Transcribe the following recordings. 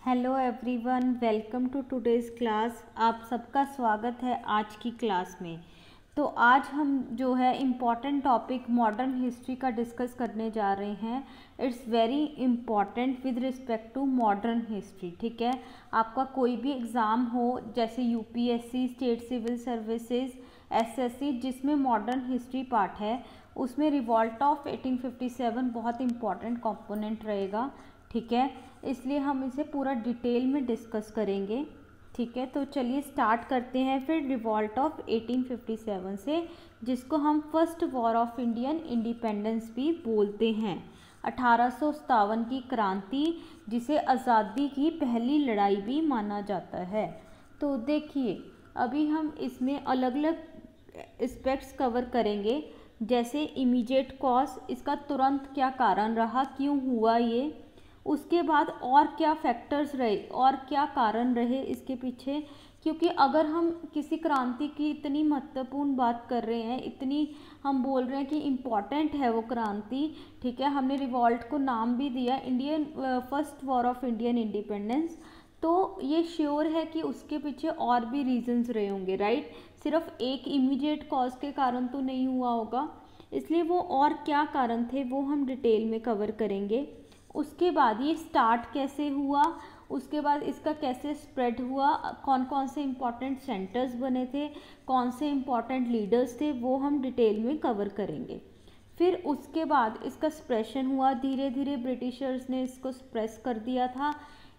Hello everyone, welcome to today's class. आप सबका स्वागत है आज की क्लास में। तो आज हम जो है इम्पॉर्टेंट टॉपिक मॉडर्न हिस्ट्री का डिस्कस करने जा रहे हैं। It's very important with respect to modern history. ठीक है, आपका कोई भी एग्ज़ाम हो जैसे UPSC, state civil services, SSC, जिसमें मॉडर्न हिस्ट्री पार्ट है, उसमें रिवॉल्ट ऑफ 1857 बहुत इम्पॉर्टेंट कंपोनेंट रहेगा। ठीक है, इसलिए हम इसे पूरा डिटेल में डिस्कस करेंगे। ठीक है, तो चलिए स्टार्ट करते हैं फिर रिवॉल्ट ऑफ 1857 से, जिसको हम first war of Indian independence भी बोलते हैं। 1857 की क्रांति, जिसे आज़ादी की पहली लड़ाई भी माना जाता है। तो देखिए, अभी हम इसमें अलग अलग एस्पेक्ट्स कवर करेंगे, जैसे इमीडिएट कॉज, इसका तुरंत क्या कारण रहा, क्यों हुआ ये, उसके बाद और क्या फैक्टर्स रहे और क्या कारण रहे इसके पीछे। क्योंकि अगर हम किसी क्रांति की इतनी महत्वपूर्ण बात कर रहे हैं, इतनी हम बोल रहे हैं कि इम्पॉर्टेंट है वो क्रांति, ठीक है, हमने रिवॉल्ट को नाम भी दिया Indian first war of Indian independence, तो ये श्योर है कि उसके पीछे और भी रीजंस रहे होंगे, राइट। सिर्फ एक इमीडिएट कॉज के कारण तो नहीं हुआ होगा, इसलिए वो और क्या कारण थे वो हम डिटेल में कवर करेंगे। उसके बाद ये स्टार्ट कैसे हुआ, उसके बाद इसका कैसे स्प्रेड हुआ, कौन कौन से इम्पॉर्टेंट सेंटर्स बने थे, कौन से इम्पॉर्टेंट लीडर्स थे, वो हम डिटेल में कवर करेंगे। फिर उसके बाद इसका स्प्रेशन हुआ, धीरे धीरे ब्रिटिशर्स ने इसको स्प्रेस कर दिया था,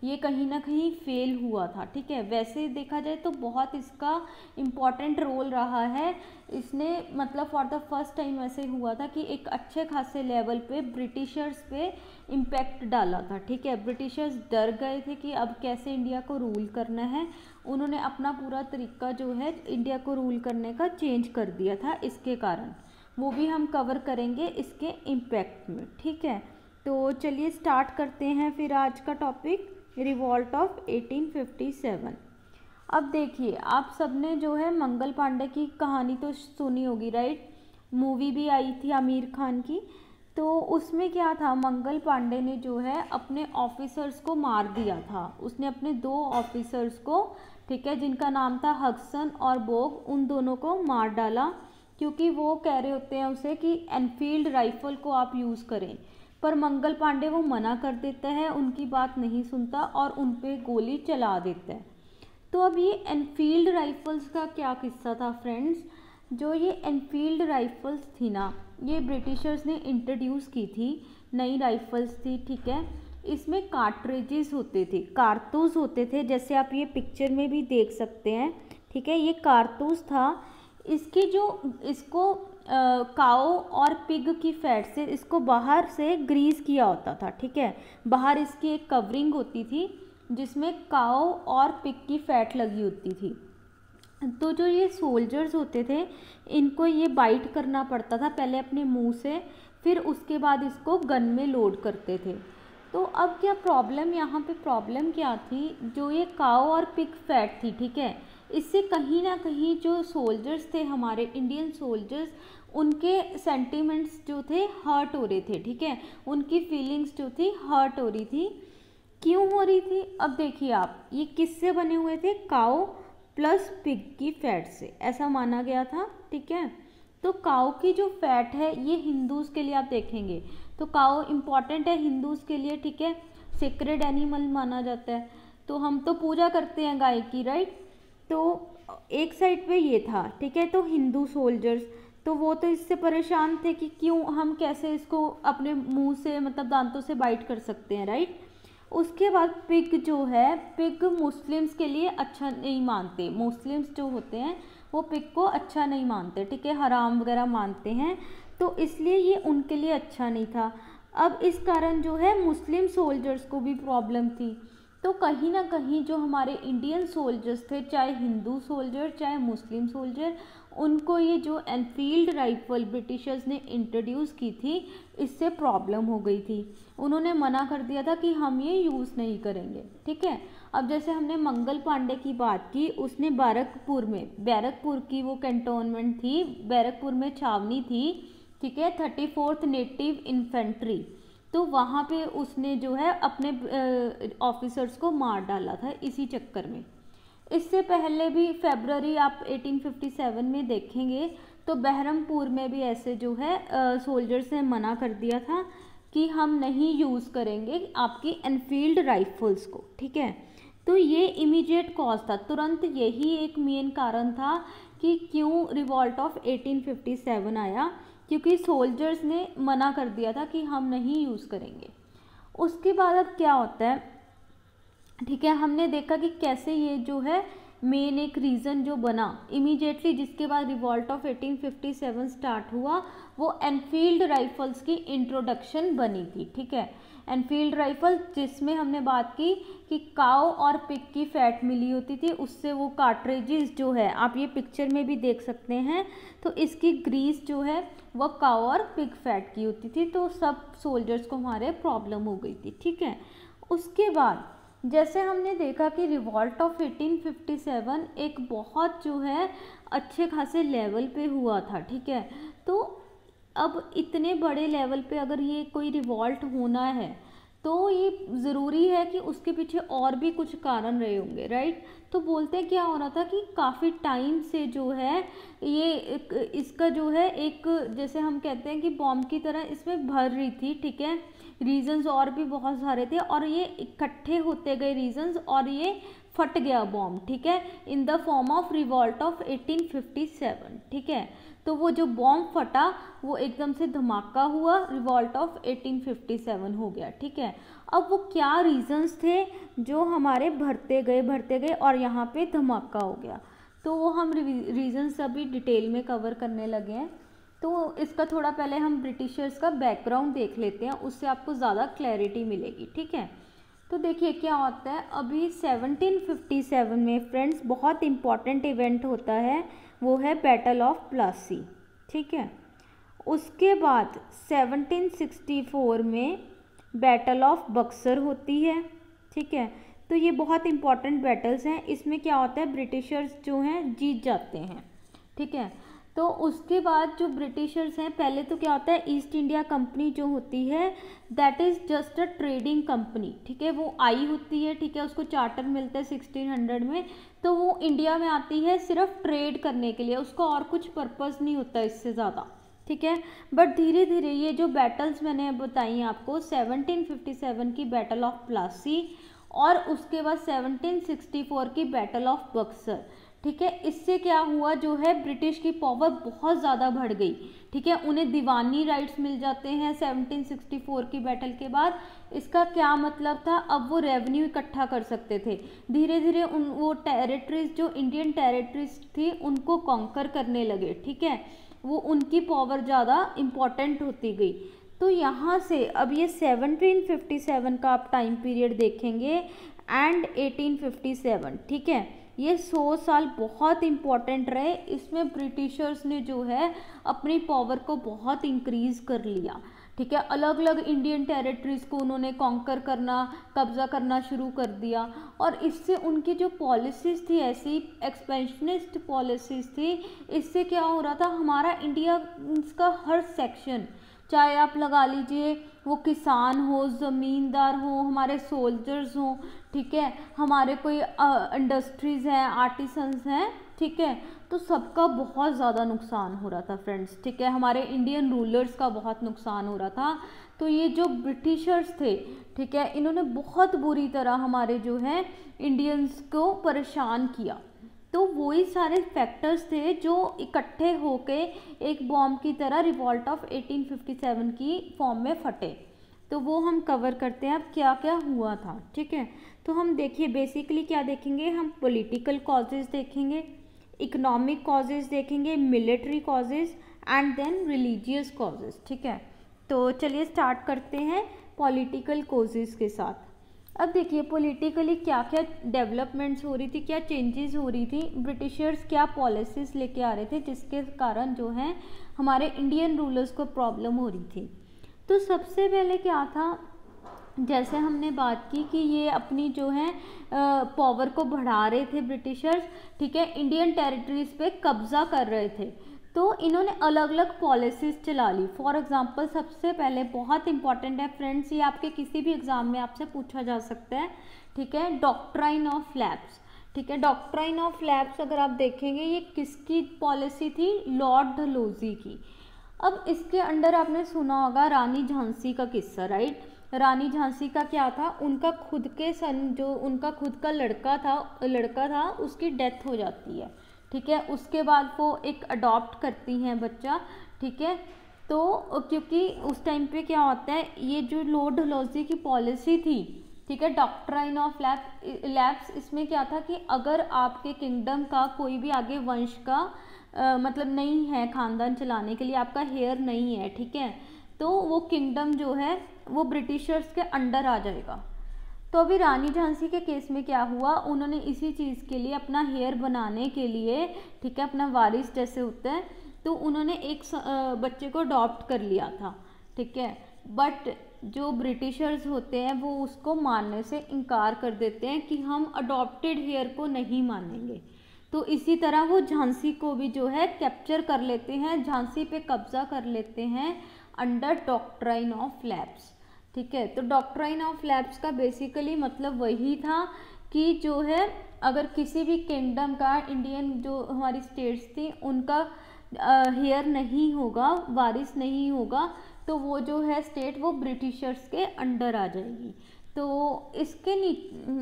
ये कहीं ना कहीं फेल हुआ था। ठीक है, वैसे देखा जाए तो बहुत इसका इम्पॉर्टेंट रोल रहा है। इसने मतलब फॉर द फर्स्ट टाइम ऐसे हुआ था कि एक अच्छे खासे लेवल पे ब्रिटिशर्स पे इम्पैक्ट डाला था। ठीक है, ब्रिटिशर्स डर गए थे कि अब कैसे इंडिया को रूल करना है। उन्होंने अपना पूरा तरीका जो है इंडिया को रूल करने का चेंज कर दिया था इसके कारण, वो भी हम कवर करेंगे इसके इम्पैक्ट में। ठीक है, तो चलिए स्टार्ट करते हैं फिर आज का टॉपिक रिवॉल्ट ऑफ 1857। अब देखिए, आप सबने जो है मंगल पांडे की कहानी तो सुनी होगी, राइट। मूवी भी आई थी आमिर खान की। तो उसमें क्या था, मंगल पांडे ने जो है अपने ऑफिसर्स को मार दिया था। उसने अपने 2 ऑफिसर्स को, ठीक है, जिनका नाम था हक्सन और बोग, उन दोनों को मार डाला, क्योंकि वो कह रहे होते हैं उसे कि एनफील्ड राइफल को आप यूज़ करें। पर मंगल पांडे वो मना कर देता है, उनकी बात नहीं सुनता और उन पे गोली चला देता है। तो अब ये एनफील्ड राइफल्स का क्या किस्सा था फ्रेंड्स। जो ये एनफील्ड राइफल्स थी ना, ये ब्रिटिशर्स ने इंट्रोड्यूस की थी, नई राइफल्स थी। ठीक है, इसमें कार्ट्रिजेस होते थे, कारतूस होते थे, जैसे आप ये पिक्चर में भी देख सकते हैं। ठीक है, ये कारतूस था। इसकी जो इसको काओ और पिग की फैट से इसको बाहर से ग्रीस किया होता था। ठीक है, बाहर इसकी एक कवरिंग होती थी जिसमें काओ और पिग की फैट लगी होती थी। तो जो ये सोल्जर्स होते थे, इनको ये बाइट करना पड़ता था पहले अपने मुंह से, फिर उसके बाद इसको गन में लोड करते थे। तो अब क्या प्रॉब्लम, यहाँ पे प्रॉब्लम क्या थी, जो ये काओ और पिग फैट थी, ठीक है, इससे कहीं ना कहीं जो सोल्जर्स थे हमारे इंडियन सोल्जर्स, उनके सेंटिमेंट्स जो थे हर्ट हो रहे थे। ठीक है, उनकी फीलिंग्स जो थी हर्ट हो रही थी। क्यों हो रही थी, अब देखिए आप, ये किससे बने हुए थे, काओ प्लस पिग की फैट से, ऐसा माना गया था। ठीक है, तो काओ की जो फैट है ये हिंदूज के लिए आप देखेंगे तो काओ इम्पॉर्टेंट है हिंदूज के लिए। ठीक है, सेक्रेड एनिमल माना जाता है, तो हम तो पूजा करते हैं गाय की, राइट। तो एक साइड पे ये था, ठीक है, तो हिंदू सोल्जर्स, तो वो तो इससे परेशान थे कि क्यों, हम कैसे इसको अपने मुंह से मतलब दांतों से बाइट कर सकते हैं, राइट। उसके बाद पिग जो है, पिग मुस्लिम्स के लिए अच्छा नहीं मानते, मुस्लिम्स जो होते हैं वो पिग को अच्छा नहीं मानते, ठीक है, हराम वगैरह मानते हैं, तो इसलिए ये उनके लिए अच्छा नहीं था। अब इस कारण जो है मुस्लिम सोल्जर्स को भी प्रॉब्लम थी। तो कहीं ना कहीं जो हमारे इंडियन सोल्जर्स थे, चाहे हिंदू सोल्जर चाहे मुस्लिम सोल्जर, उनको ये जो एनफील्ड राइफल ब्रिटिशर्स ने इंट्रोड्यूस की थी, इससे प्रॉब्लम हो गई थी। उन्होंने मना कर दिया था कि हम ये यूज़ नहीं करेंगे। ठीक है, अब जैसे हमने मंगल पांडे की बात की, उसने बैरकपुर की वो कैंटोनमेंट थी, बैरकपुर में छावनी थी, ठीक है, 34th नेटिव इन्फेंट्री, तो वहाँ पे उसने जो है अपने ऑफिसर्स को मार डाला था इसी चक्कर में। इससे पहले भी फरवरी आप 1857 में देखेंगे तो बहरमपुर में भी ऐसे जो है सोल्जर्स ने मना कर दिया था कि हम नहीं यूज़ करेंगे आपकी एनफील्ड राइफल्स को, ठीक है। तो ये इमीडिएट कॉज था, तुरंत यही एक मेन कारण था कि क्यों रिवॉल्ट ऑफ 1857 आया, क्योंकि सोल्जर्स ने मना कर दिया था कि हम नहीं यूज़ करेंगे। उसके बाद अब क्या होता है, ठीक है, हमने देखा कि कैसे ये जो है मेन एक रीज़न जो बना इमीडिएटली जिसके बाद रिवॉल्ट ऑफ 1857 स्टार्ट हुआ, वो एनफील्ड राइफल्स की इंट्रोडक्शन बनी थी, ठीक है। एनफील्ड राइफल जिसमें हमने बात की कि काऊ और पिग की फैट मिली होती थी, उससे वो कार्ट्रिजेस जो है आप ये पिक्चर में भी देख सकते हैं, तो इसकी ग्रीस जो है वो काऊ और पिग फैट की होती थी, तो सब सोल्जर्स को हमारे प्रॉब्लम हो गई थी, ठीक है। उसके बाद जैसे हमने देखा कि रिवॉल्ट ऑफ 1857 एक बहुत जो है अच्छे खासे लेवल पे हुआ था, ठीक है। तो अब इतने बड़े लेवल पे अगर ये कोई रिवॉल्ट होना है तो ये ज़रूरी है कि उसके पीछे और भी कुछ कारण रहे होंगे, राइट। तो बोलते हैं क्या हो रहा था कि काफ़ी टाइम से जो है ये इसका जो है एक जैसे हम कहते हैं कि बॉम्ब की तरह इसमें भर रही थी, ठीक है। रीजंस और भी बहुत सारे थे और ये इकट्ठे होते गए रीजंस और ये फट गया बॉम्ब, ठीक है, in the form of revolt of 1857, ठीक है। तो वो जो बॉम्ब फटा वो एकदम से धमाका हुआ, रिवॉल्ट ऑफ 1857 हो गया, ठीक है। अब वो क्या रीजंस थे जो हमारे भरते गए और यहाँ पे धमाका हो गया, तो वो हम रीजंस अभी डिटेल में कवर करने लगे हैं। तो इसका थोड़ा पहले हम ब्रिटिशर्स का बैकग्राउंड देख लेते हैं, उससे आपको ज़्यादा क्लैरिटी मिलेगी, ठीक है। तो देखिए क्या होता है, अभी 1757 में फ्रेंड्स बहुत इम्पॉर्टेंट इवेंट होता है, वो है बैटल ऑफ प्लासी, ठीक है। उसके बाद 1764 में बैटल ऑफ बक्सर होती है, ठीक है। तो ये बहुत इम्पॉर्टेंट बैटल्स हैं, इसमें क्या होता है ब्रिटिशर्स जो हैं जीत जाते हैं, ठीक है। तो उसके बाद जो ब्रिटिशर्स हैं, पहले तो क्या होता है ईस्ट इंडिया कंपनी जो होती है that is just a trading company, ठीक है, वो आई होती है, ठीक है, उसको चार्टर मिलता है 1600 में, तो वो इंडिया में आती है सिर्फ ट्रेड करने के लिए, उसको और कुछ पर्पस नहीं होता इससे ज़्यादा, ठीक है। बट धीरे धीरे ये जो बैटल्स मैंने बताई आपको 1757 की बैटल ऑफ प्लासी और उसके बाद 1764 की बैटल ऑफ बक्सर, ठीक है, इससे क्या हुआ जो है ब्रिटिश की पावर बहुत ज़्यादा बढ़ गई, ठीक है। उन्हें दीवानी राइट्स मिल जाते हैं 1764 की बैटल के बाद। इसका क्या मतलब था, अब वो रेवेन्यू इकट्ठा कर सकते थे, धीरे धीरे वो टेरिटरीज जो इंडियन टेरिटरीज थी उनको कॉन्कर करने लगे, ठीक है, वो उनकी पावर ज़्यादा इम्पॉर्टेंट होती गई। तो यहाँ से अब ये 1757 का आप टाइम पीरियड देखेंगे एंड 1857, ठीक है, ये 100 साल बहुत इम्पॉर्टेंट रहे, इसमें ब्रिटिशर्स ने जो है अपनी पावर को बहुत इंक्रीज़ कर लिया, ठीक है। अलग अलग इंडियन टेरिटरीज़ को उन्होंने कॉन्कर करना, कब्जा करना शुरू कर दिया और इससे उनकी जो पॉलिसीज़ थी ऐसी एक्सपेंशनिस्ट पॉलिसीज़ थी, इससे क्या हो रहा था हमारा इंडिया का हर सेक्शन, चाहे आप लगा लीजिए वो किसान हो, ज़मींदार हो, हमारे सोल्जर्स हों, ठीक है, हमारे कोई इंडस्ट्रीज़ हैं, आर्टिसंस हैं, ठीक है, तो सबका बहुत ज़्यादा नुकसान हो रहा था फ्रेंड्स, ठीक है। हमारे इंडियन रूलर्स का बहुत नुकसान हो रहा था। तो ये जो ब्रिटिशर्स थे, ठीक है, इन्होंने बहुत बुरी तरह हमारे जो है इंडियंस को परेशान किया। तो वही सारे फैक्टर्स थे जो इकट्ठे होके एक बॉम्ब की तरह रिवॉल्ट ऑफ 1857 की फॉर्म में फटे। तो वो हम कवर करते हैं अब क्या क्या हुआ था, ठीक है। तो हम देखिए बेसिकली क्या देखेंगे, हम पॉलिटिकल कॉजेज़ देखेंगे, इकोनॉमिक कॉजेज़ देखेंगे, military causes and then religious causes, ठीक है। तो चलिए स्टार्ट करते हैं पॉलिटिकल कॉजेज़ के साथ। अब देखिए पॉलिटिकली क्या क्या डेवलपमेंट्स हो रही थी, क्या चेंजेस हो रही थी, ब्रिटिशर्स क्या पॉलिसीज लेके आ रहे थे जिसके कारण जो है हमारे इंडियन रूलर्स को प्रॉब्लम हो रही थी। तो सबसे पहले क्या था, जैसे हमने बात की कि ये अपनी जो है पावर को बढ़ा रहे थे ब्रिटिशर्स, ठीक है, इंडियन टेरिटरीज पे कब्जा कर रहे थे। तो इन्होंने अलग अलग पॉलिसीज़ चला ली। फॉर एग्जांपल सबसे पहले बहुत इंपॉर्टेंट है फ्रेंड्स, ये आपके किसी भी एग्ज़ाम में आपसे पूछा जा सकता है, ठीक है, डॉक्ट्राइन ऑफ लैप्स। ठीक है, डॉक्ट्राइन ऑफ लैप्स अगर आप देखेंगे ये किसकी पॉलिसी थी, लॉर्ड डलहौजी की। अब इसके अंडर आपने सुना होगा रानी झांसी का किस्सा, राइट। रानी झांसी का क्या था, उनका खुद के सन जो उनका खुद का लड़का था उसकी डेथ हो जाती है, ठीक है। उसके बाद वो एक अडॉप्ट करती हैं बच्चा, ठीक है। तो क्योंकि उस टाइम पे क्या होता है, ये जो लॉर्ड डलहौजी की पॉलिसी थी, ठीक है, डॉक्ट्राइन ऑफ लैप्स, इसमें क्या था कि अगर आपके किंगडम का कोई भी आगे वंश का मतलब नहीं है, खानदान चलाने के लिए आपका हेयर नहीं है, ठीक है, तो वो किंगडम जो है वो ब्रिटिशर्स के अंडर आ जाएगा। तो अभी रानी झांसी के केस में क्या हुआ, उन्होंने इसी चीज़ के लिए अपना हेयर बनाने के लिए, ठीक है, अपना वारिस जैसे होता है, तो उन्होंने एक बच्चे को अडॉप्ट कर लिया था, ठीक है। बट जो ब्रिटिशर्स होते हैं वो उसको मानने से इनकार कर देते हैं कि हम अडॉप्टेड हेयर को नहीं मानेंगे। तो इसी तरह वो झांसी को भी जो है कैप्चर कर लेते हैं, झांसी पे कब्जा कर लेते हैं अंडर डॉक्ट्राइन ऑफ लैप्स, ठीक है। तो डॉक्ट्राइन ऑफ लैप्स का बेसिकली मतलब वही था कि जो है अगर किसी भी किंगडम का, इंडियन जो हमारी स्टेट्स थी उनका हेयर नहीं होगा, वारिस नहीं होगा, तो वो जो है स्टेट वो ब्रिटिशर्स के अंडर आ जाएगी। तो इसके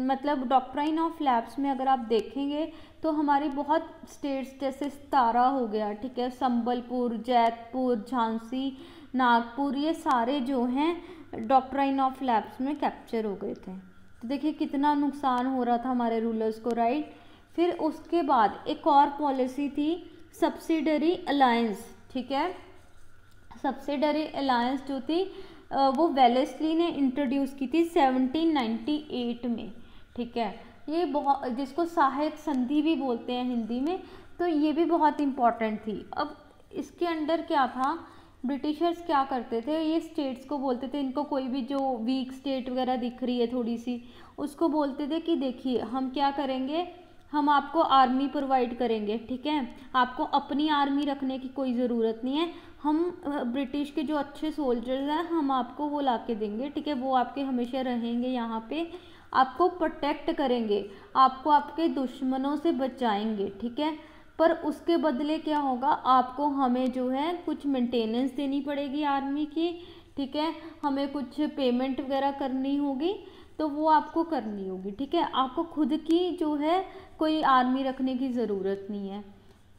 मतलब डॉक्ट्राइन ऑफ लैप्स में अगर आप देखेंगे तो हमारी बहुत स्टेट्स जैसे सतारा हो गया, ठीक है, संबलपुर, जैतपुर, झांसी, नागपुर, ये सारे जो हैं डॉक्ट्राइन ऑफ लैप्स में कैप्चर हो गए थे। तो देखिए कितना नुकसान हो रहा था हमारे रूलर्स को, राइट। फिर उसके बाद एक और पॉलिसी थी सब्सिडरी अलायंस, ठीक है। सब्सिडरी अलायंस जो थी वो वेलेस्ली ने इंट्रोड्यूस की थी 1798 में, ठीक है। ये बहुत, जिसको सहायक संधि भी बोलते हैं हिंदी में, तो ये भी बहुत इम्पॉर्टेंट थी। अब इसके अंडर क्या था, ब्रिटिशर्स क्या करते थे, ये स्टेट्स को बोलते थे, इनको कोई भी जो वीक स्टेट वगैरह दिख रही है थोड़ी सी, उसको बोलते थे कि देखिए हम क्या करेंगे, हम आपको आर्मी प्रोवाइड करेंगे, ठीक है, आपको अपनी आर्मी रखने की कोई ज़रूरत नहीं है, हम ब्रिटिश के जो अच्छे सोल्जर्स हैं हम आपको वो ला के देंगे, ठीक है, वो आपके हमेशा रहेंगे यहाँ पे, आपको प्रोटेक्ट करेंगे, आपको आपके दुश्मनों से बचाएंगे, ठीक है। पर उसके बदले क्या होगा, आपको हमें जो है कुछ मेंटेनेंस देनी पड़ेगी आर्मी की, ठीक है, हमें कुछ पेमेंट वगैरह करनी होगी, तो वो आपको करनी होगी, ठीक है, आपको खुद की जो है कोई आर्मी रखने की ज़रूरत नहीं है।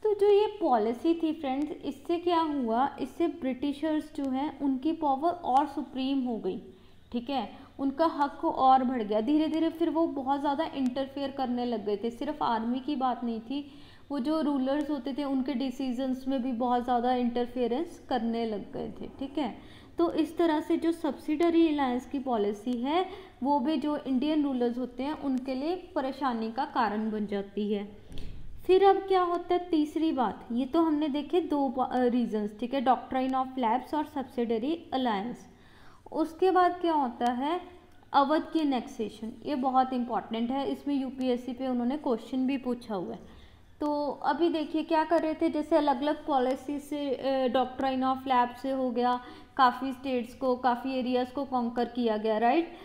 तो जो ये पॉलिसी थी फ्रेंड्स, इससे क्या हुआ, इससे ब्रिटिशर्स जो हैं उनकी पावर और सुप्रीम हो गई, ठीक है, उनका हक और बढ़ गया धीरे धीरे। फिर वो बहुत ज़्यादा इंटरफेयर करने लग गए थे, सिर्फ आर्मी की बात नहीं थी, वो जो रूलर्स होते थे उनके डिसीजंस में भी बहुत ज़्यादा इंटरफेरेंस करने लग गए थे, ठीक है। तो इस तरह से जो सब्सिडरी अलायंस की पॉलिसी है वो भी जो इंडियन रूलर्स होते हैं उनके लिए परेशानी का कारण बन जाती है। फिर अब क्या होता है, तीसरी बात, ये तो हमने देखे दो रीजंस, ठीक है, डॉक्ट्राइन ऑफ लैप्स और सब्सिडरी अलायंस। उसके बाद क्या होता है, अवध की एनेक्सेशन, ये बहुत इंपॉर्टेंट है, इसमें यूपीएससी पे उन्होंने क्वेश्चन भी पूछा हुआ है। तो अभी देखिए क्या कर रहे थे, जैसे अलग अलग पॉलिसी से डॉक्ट्राइन ऑफ लैप्स से हो गया, काफ़ी स्टेट्स को, काफ़ी एरियाज़ को कॉन्कर किया गया, राइट।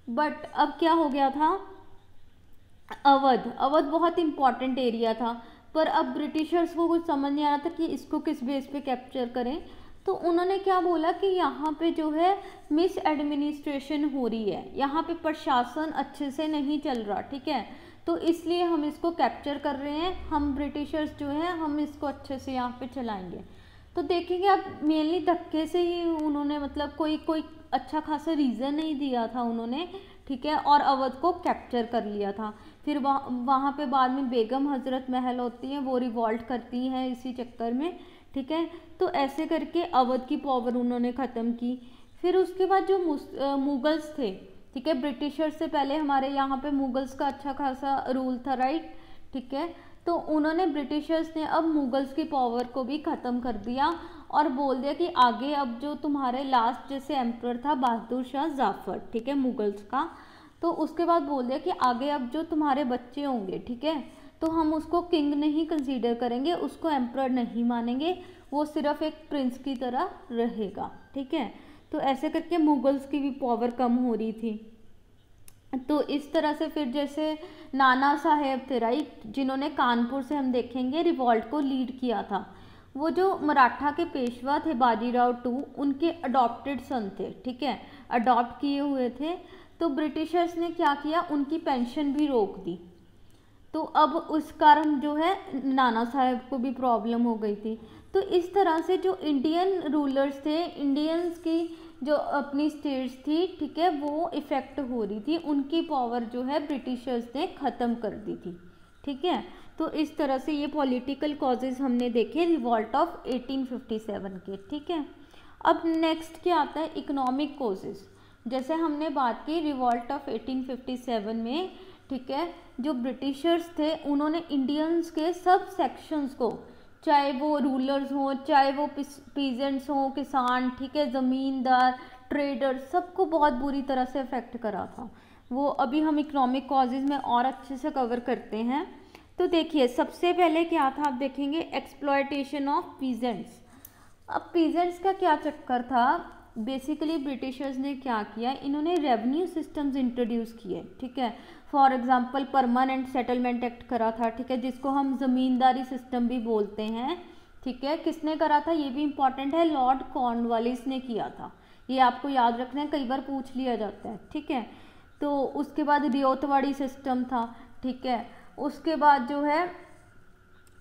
बट अब क्या हो गया था, अवध बहुत इंपॉर्टेंट एरिया था, पर अब ब्रिटिशर्स को कुछ समझ नहीं आ रहा था कि इसको किस बेस पे कैप्चर करें। तो उन्होंने क्या बोला कि यहाँ पे जो है मिस एडमिनिस्ट्रेशन हो रही है, यहाँ पे प्रशासन अच्छे से नहीं चल रहा, ठीक है, तो इसलिए हम इसको कैप्चर कर रहे हैं, हम ब्रिटिशर्स जो हैं हम इसको अच्छे से यहाँ पे चलाएंगे। तो देखेंगे आप मेनली धक्के से ही उन्होंने, मतलब कोई अच्छा खासा रीज़न नहीं दिया था उन्होंने, ठीक है, और अवध को कैप्चर कर लिया था। फिर वहाँ पे बाद में बेगम हजरत महल होती हैं, वो रिवॉल्ट करती हैं इसी चक्कर में, ठीक है। तो ऐसे करके अवध की पावर उन्होंने ख़त्म की। फिर उसके बाद जो मुगल्स थे, ठीक है, ब्रिटिशर्स से पहले हमारे यहाँ पे मुगल्स का अच्छा खासा रूल था, राइट, ठीक है। तो उन्होंने, ब्रिटिशर्स ने अब मुगल्स की पावर को भी ख़त्म कर दिया और बोल दिया कि आगे अब जो तुम्हारे लास्ट जैसे एम्परर था बहादुर शाह जाफर, ठीक है, मुगल्स का, तो उसके बाद बोल दिया कि आगे अब जो तुम्हारे बच्चे होंगे, ठीक है, तो तो हम उसको किंग नहीं कंसीडर करेंगे, उसको एम्परर नहीं मानेंगे, वो सिर्फ एक प्रिंस की तरह रहेगा। ठीक है, तो ऐसे करके मुगल्स की भी पावर कम हो रही थी। तो इस तरह से फिर जैसे नाना साहेब थे राइट, जिन्होंने कानपुर से हम देखेंगे रिवॉल्ट को लीड किया था, वो जो मराठा के पेशवा थे बाजीराव टू, उनके अडॉप्टेड सन थे। ठीक है, अडॉप्ट किए हुए थे। तो ब्रिटिशर्स ने क्या किया, उनकी पेंशन भी रोक दी। तो अब उस कारण जो है नाना साहेब को भी प्रॉब्लम हो गई थी। तो इस तरह से जो इंडियन रूलर्स थे, इंडियंस की जो अपनी स्टेट्स थी, ठीक है, वो इफ़ेक्ट हो रही थी, उनकी पावर जो है ब्रिटिशर्स ने ख़त्म कर दी थी। ठीक है, तो इस तरह से ये पॉलिटिकल कॉजेज़ हमने देखे रिवॉल्ट ऑफ 1857 के। ठीक है, अब नेक्स्ट क्या आता है, इकोनॉमिक कॉजेज़। जैसे हमने बात की रिवॉल्ट ऑफ 1857 में, ठीक है, जो ब्रिटिशर्स थे उन्होंने इंडियंस के सब सेक्शंस को, चाहे वो रूलर्स हों, चाहे वो पीजेंट्स हों, किसान, ठीक है, ज़मींदार, ट्रेडर, सबको बहुत बुरी तरह से अफेक्ट करा था वो। अभी हम इकोनॉमिक कॉजेज़ में और अच्छे से कवर करते हैं। तो देखिए सबसे पहले क्या था, आप देखेंगे एक्सप्लॉयटेशन ऑफ पीजेंट्स। अब पीजेंट्स का क्या चक्कर था, बेसिकली ब्रिटिशर्स ने क्या किया, इन्होंने रेवेन्यू सिस्टम्स इंट्रोड्यूस किए। ठीक है, for example permanent settlement act करा था, ठीक है, जिसको हम ज़मींदारी सिस्टम भी बोलते हैं। ठीक है, किसने करा था, ये भी इम्पॉर्टेंट है, लॉर्ड कॉर्नवालिस ने किया था। ये आपको याद रखना है, कई बार पूछ लिया जाता है। ठीक है, तो उसके बाद रियोतवाड़ी सिस्टम था। ठीक है, उसके बाद जो है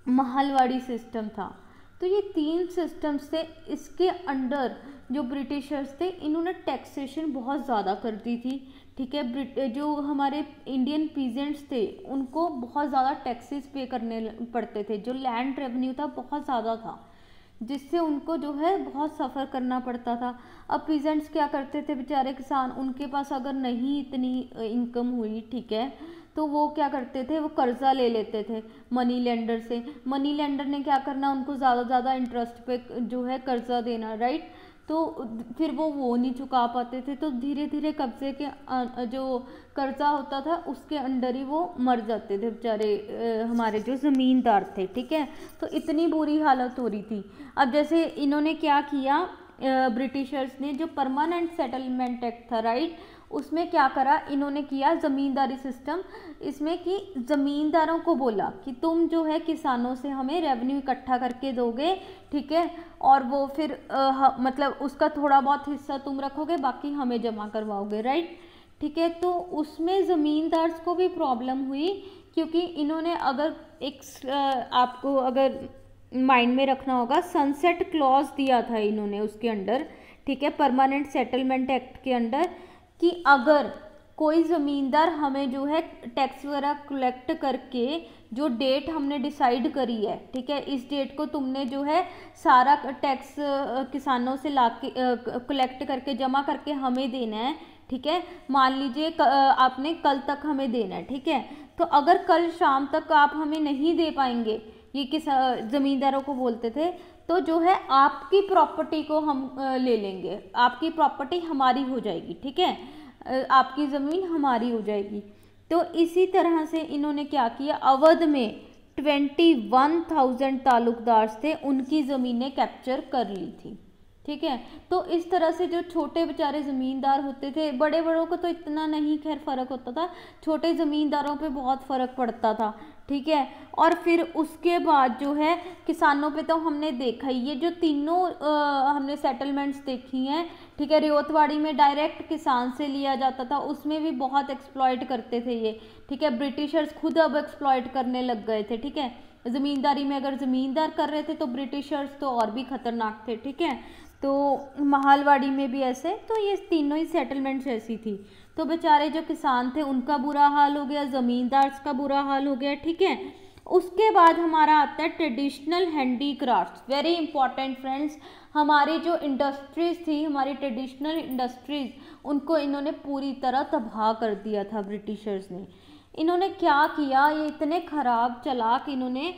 महलवाड़ी सिस्टम था। तो ये 3 सिस्टम्स थे। इसके अंडर जो ब्रिटिशर्स थे इन्होंने टैक्सेशन बहुत ज़्यादा कर दी थी। ठीक है, जो हमारे इंडियन पीजेंट्स थे उनको बहुत ज़्यादा टैक्सेस पे करने पड़ते थे, जो लैंड रेवेन्यू था बहुत ज़्यादा था, जिससे उनको जो है बहुत सफ़र करना पड़ता था। अब पीजेंट्स क्या करते थे, बेचारे किसान, उनके पास अगर नहीं इतनी इनकम हुई, ठीक है, तो वो क्या करते थे, वो कर्जा ले लेते थे मनी लेंडर से। मनी लेंडर ने क्या करना, उनको ज़्यादा इंटरेस्ट पे जो है कर्जा देना, राइट। तो फिर वो नहीं चुका पाते थे, तो धीरे धीरे कब्जे के जो कर्जा होता था उसके अंडर ही वो मर जाते थे बेचारे हमारे जो ज़मींदार थे। ठीक है, तो इतनी बुरी हालत हो रही थी। अब जैसे इन्होंने क्या किया, ब्रिटिशर्स ने जो परमानेंट सेटलमेंट एक्ट था, राइट, उसमें क्या करा, इन्होंने किया ज़मींदारी सिस्टम। इसमें कि ज़मींदारों को बोला कि तुम जो है किसानों से हमें रेवेन्यू इकट्ठा करके दोगे, ठीक है, और वो फिर मतलब उसका थोड़ा बहुत हिस्सा तुम रखोगे, बाकी हमें जमा करवाओगे, राइट। ठीक है, तो उसमें ज़मींदार्स को भी प्रॉब्लम हुई, क्योंकि इन्होंने अगर एक आपको अगर माइंड में रखना होगा, सनसेट क्लॉज दिया था इन्होंने उसके अंडर, ठीक है, परमानेंट सेटलमेंट एक्ट के अंडर, कि अगर कोई ज़मींदार हमें जो है टैक्स वगैरह कलेक्ट करके, जो डेट हमने डिसाइड करी है, ठीक है, इस डेट को तुमने जो है सारा टैक्स किसानों से ला के कलेक्ट करके जमा करके हमें देना है। ठीक है, मान लीजिए आपने कल तक हमें देना है, ठीक है, तो अगर कल शाम तक आप हमें नहीं दे पाएंगे, ये किस ज़मींदारों को बोलते थे, तो जो है आपकी प्रॉपर्टी को हम ले लेंगे, आपकी प्रॉपर्टी हमारी हो जाएगी। ठीक है, आपकी ज़मीन हमारी हो जाएगी। तो इसी तरह से इन्होंने क्या किया, अवध में 21,000 तालुकदार थे, उनकी ज़मीनें कैप्चर कर ली थी। ठीक है, तो इस तरह से जो छोटे बेचारे ज़मींदार होते थे, बड़े बड़ों को तो इतना नहीं खैर फ़र्क होता था, छोटे ज़मींदारों पे बहुत फ़र्क पड़ता था। ठीक है, और फिर उसके बाद जो है किसानों पे तो हमने देखा ही, ये जो तीनों हमने सेटलमेंट्स देखी हैं, ठीक है, रियोतवाड़ी में डायरेक्ट किसान से लिया जाता था, उसमें भी बहुत एक्सप्लॉइट करते थे ये। ठीक है, ब्रिटिशर्स खुद अब एक्सप्लॉइट करने लग गए थे। ठीक है, ज़मींदारी में अगर ज़मींदार कर रहे थे तो ब्रिटिशर्स तो और भी ख़तरनाक थे। ठीक है, तो महालवाड़ी में भी ऐसे, तो ये तीनों ही सेटलमेंट्स ऐसी थी। तो बेचारे जो किसान थे उनका बुरा हाल हो गया, ज़मींदार्स का बुरा हाल हो गया। ठीक है, उसके बाद हमारा आता है traditional handicrafts, very important friends. हमारी जो इंडस्ट्रीज़ थी, हमारी ट्रेडिशनल इंडस्ट्रीज़, उनको इन्होंने पूरी तरह तबाह कर दिया था ब्रिटिशर्स ने। इन्होंने क्या किया, ये इतने ख़राब चालाक इन्होंने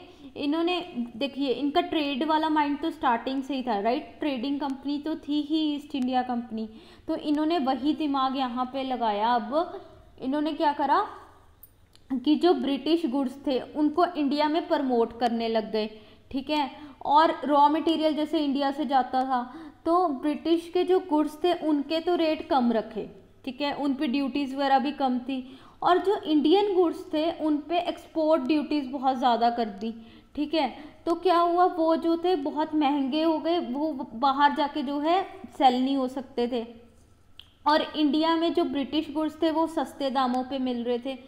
देखिए, इनका ट्रेड वाला माइंड तो स्टार्टिंग से ही था, राइट, ट्रेडिंग कंपनी तो थी ही ईस्ट इंडिया कंपनी, तो इन्होंने वही दिमाग यहाँ पे लगाया। अब इन्होंने क्या करा, कि जो ब्रिटिश गुड्स थे उनको इंडिया में प्रमोट करने लग गए, ठीक है। और रॉ मटेरियल जैसे इंडिया से जाता था तो ब्रिटिश के जो गुड्स थे उनके तो रेट कम रखे, ठीक है, उन पे ड्यूटीज़ वगैरह भी कम थी, और जो इंडियन गुड्स थे उन पे एक्सपोर्ट ड्यूटीज़ बहुत ज़्यादा कर दी, ठीक है। तो क्या हुआ, वो जो थे बहुत महंगे हो गए, वो बाहर जाके जो है सेल नहीं हो सकते थे, और इंडिया में जो ब्रिटिश गुड्स थे वो सस्ते दामों पे मिल रहे थे।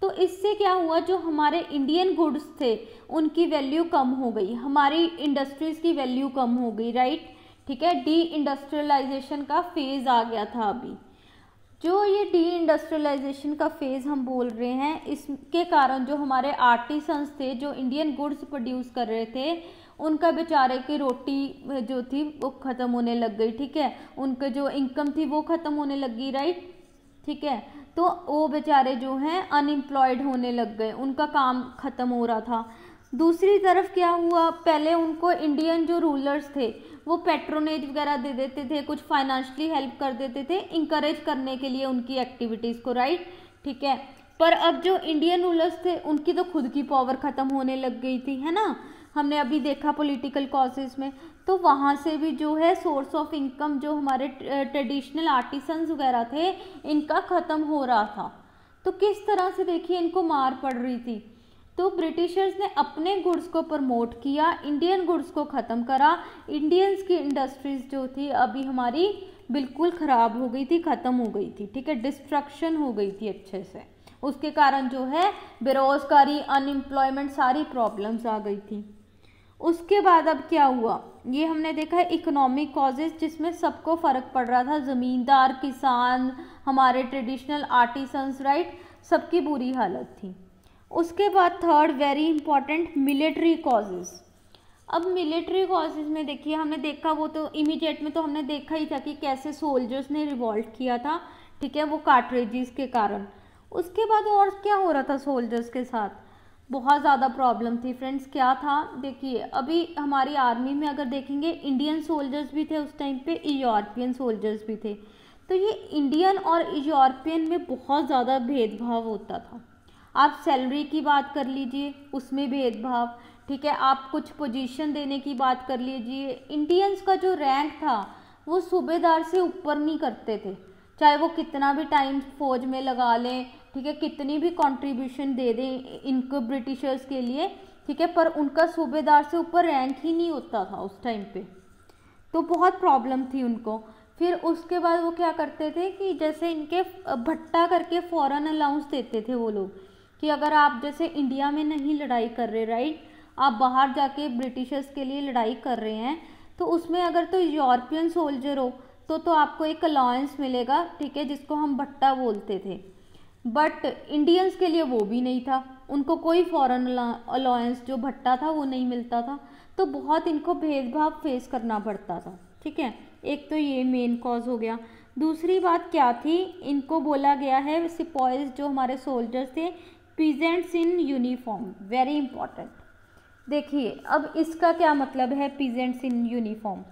तो इससे क्या हुआ, जो हमारे इंडियन गुड्स थे उनकी वैल्यू कम हो गई, हमारी इंडस्ट्रीज़ की वैल्यू कम हो गई, राइट, ठीक है। डी इंडस्ट्रियलाइजेशन का फेज़ आ गया था अभी। जो ये डी इंडस्ट्रियलाइजेशन का फेज़ हम बोल रहे हैं, इसके कारण जो हमारे आर्टिसंस थे जो इंडियन गुड्स प्रोड्यूस कर रहे थे, उनका बेचारे की रोटी जो थी वो ख़त्म होने लग गई, ठीक है, उनका जो इनकम थी वो ख़त्म होने लगी, राइट, ठीक है। तो वो बेचारे जो हैं अनएम्प्लॉयड होने लग गए, उनका काम ख़त्म हो रहा था। दूसरी तरफ क्या हुआ, पहले उनको इंडियन जो रूलर्स थे वो पेट्रोनेज वगैरह दे देते थे, कुछ फाइनेंशियली हेल्प कर देते थे इंकरेज करने के लिए उनकी एक्टिविटीज़ को, राइट, ठीक है। पर अब जो इंडियन रूलर्स थे उनकी तो खुद की पावर ख़त्म होने लग गई थी, है ना, हमने अभी देखा पॉलिटिकल कॉजेज़ में। तो वहाँ से भी जो है सोर्स ऑफ इनकम जो हमारे ट्रेडिशनल आर्टिसंस वगैरह थे इनका ख़त्म हो रहा था। तो किस तरह से देखिए इनको मार पड़ रही थी। तो ब्रिटिशर्स ने अपने गुड्स को प्रमोट किया, इंडियन गुड्स को ख़त्म करा, इंडियंस की इंडस्ट्रीज़ जो थी अभी हमारी बिल्कुल ख़राब हो गई थी, ख़त्म हो गई थी, ठीक है, डिस्ट्रक्शन हो गई थी अच्छे से। उसके कारण जो है बेरोज़गारी, अनएम्प्लॉयमेंट, सारी प्रॉब्लम्स आ गई थी। उसके बाद अब क्या हुआ, ये हमने देखा है इकोनॉमिक कॉजेज़ जिसमें सबको फ़र्क पड़ रहा था, ज़मींदार, किसान, हमारे ट्रेडिशनल आर्टिसंस, राइट, सबकी बुरी हालत थी। उसके बाद third very important military causes. अब मिलिट्री कॉजेज़ में देखिए हमने देखा, वो तो इमीडिएट में तो हमने देखा ही था कि कैसे सोल्जर्स ने रिवॉल्ट किया था, ठीक है, वो कार्ट्रिजेस के कारण। उसके बाद और क्या हो रहा था सोल्जर्स के साथ, बहुत ज़्यादा प्रॉब्लम थी फ्रेंड्स। क्या था, देखिए अभी हमारी आर्मी में अगर देखेंगे इंडियन सोल्जर्स भी थे उस टाइम पे, यूरोपियन सोल्जर्स भी थे। तो ये इंडियन और यूरोपियन में बहुत ज़्यादा भेदभाव होता था। आप सैलरी की बात कर लीजिए, उसमें भेदभाव, ठीक है, आप कुछ पोजीशन देने की बात कर लीजिए, इंडियंस का जो रैंक था वो सूबेदार से ऊपर नहीं करते थे, चाहे वो कितना भी टाइम फौज में लगा लें, ठीक है, कितनी भी कंट्रीब्यूशन दे दें इनको ब्रिटिशर्स के लिए, ठीक है, पर उनका सूबेदार से ऊपर रैंक ही नहीं होता था उस टाइम पे। तो बहुत प्रॉब्लम थी उनको। फिर उसके बाद वो क्या करते थे कि जैसे इनके भट्टा करके फॉरेन अलाउंस देते थे वो लोग, कि अगर आप जैसे इंडिया में नहीं लड़ाई कर रहे, राइट, आप बाहर जाके ब्रिटिशर्स के लिए लड़ाई कर रहे हैं, तो उसमें अगर तो यूरोपियन सोल्जर हो तो आपको एक अलाउंस मिलेगा, ठीक है, जिसको हम भट्टा बोलते थे। बट इंडियंस के लिए वो भी नहीं था, उनको कोई फॉरेन अलाउंस जो भट्टा था वो नहीं मिलता था। तो बहुत इनको भेदभाव फेस करना पड़ता था, ठीक है। एक तो ये मेन कॉज हो गया। दूसरी बात क्या थी, इनको बोला गया है सिपॉइज जो हमारे सोल्जर्स थे, peasants in uniform, very important. देखिए अब इसका क्या मतलब है पीजेंट्स इन यूनिफॉर्म,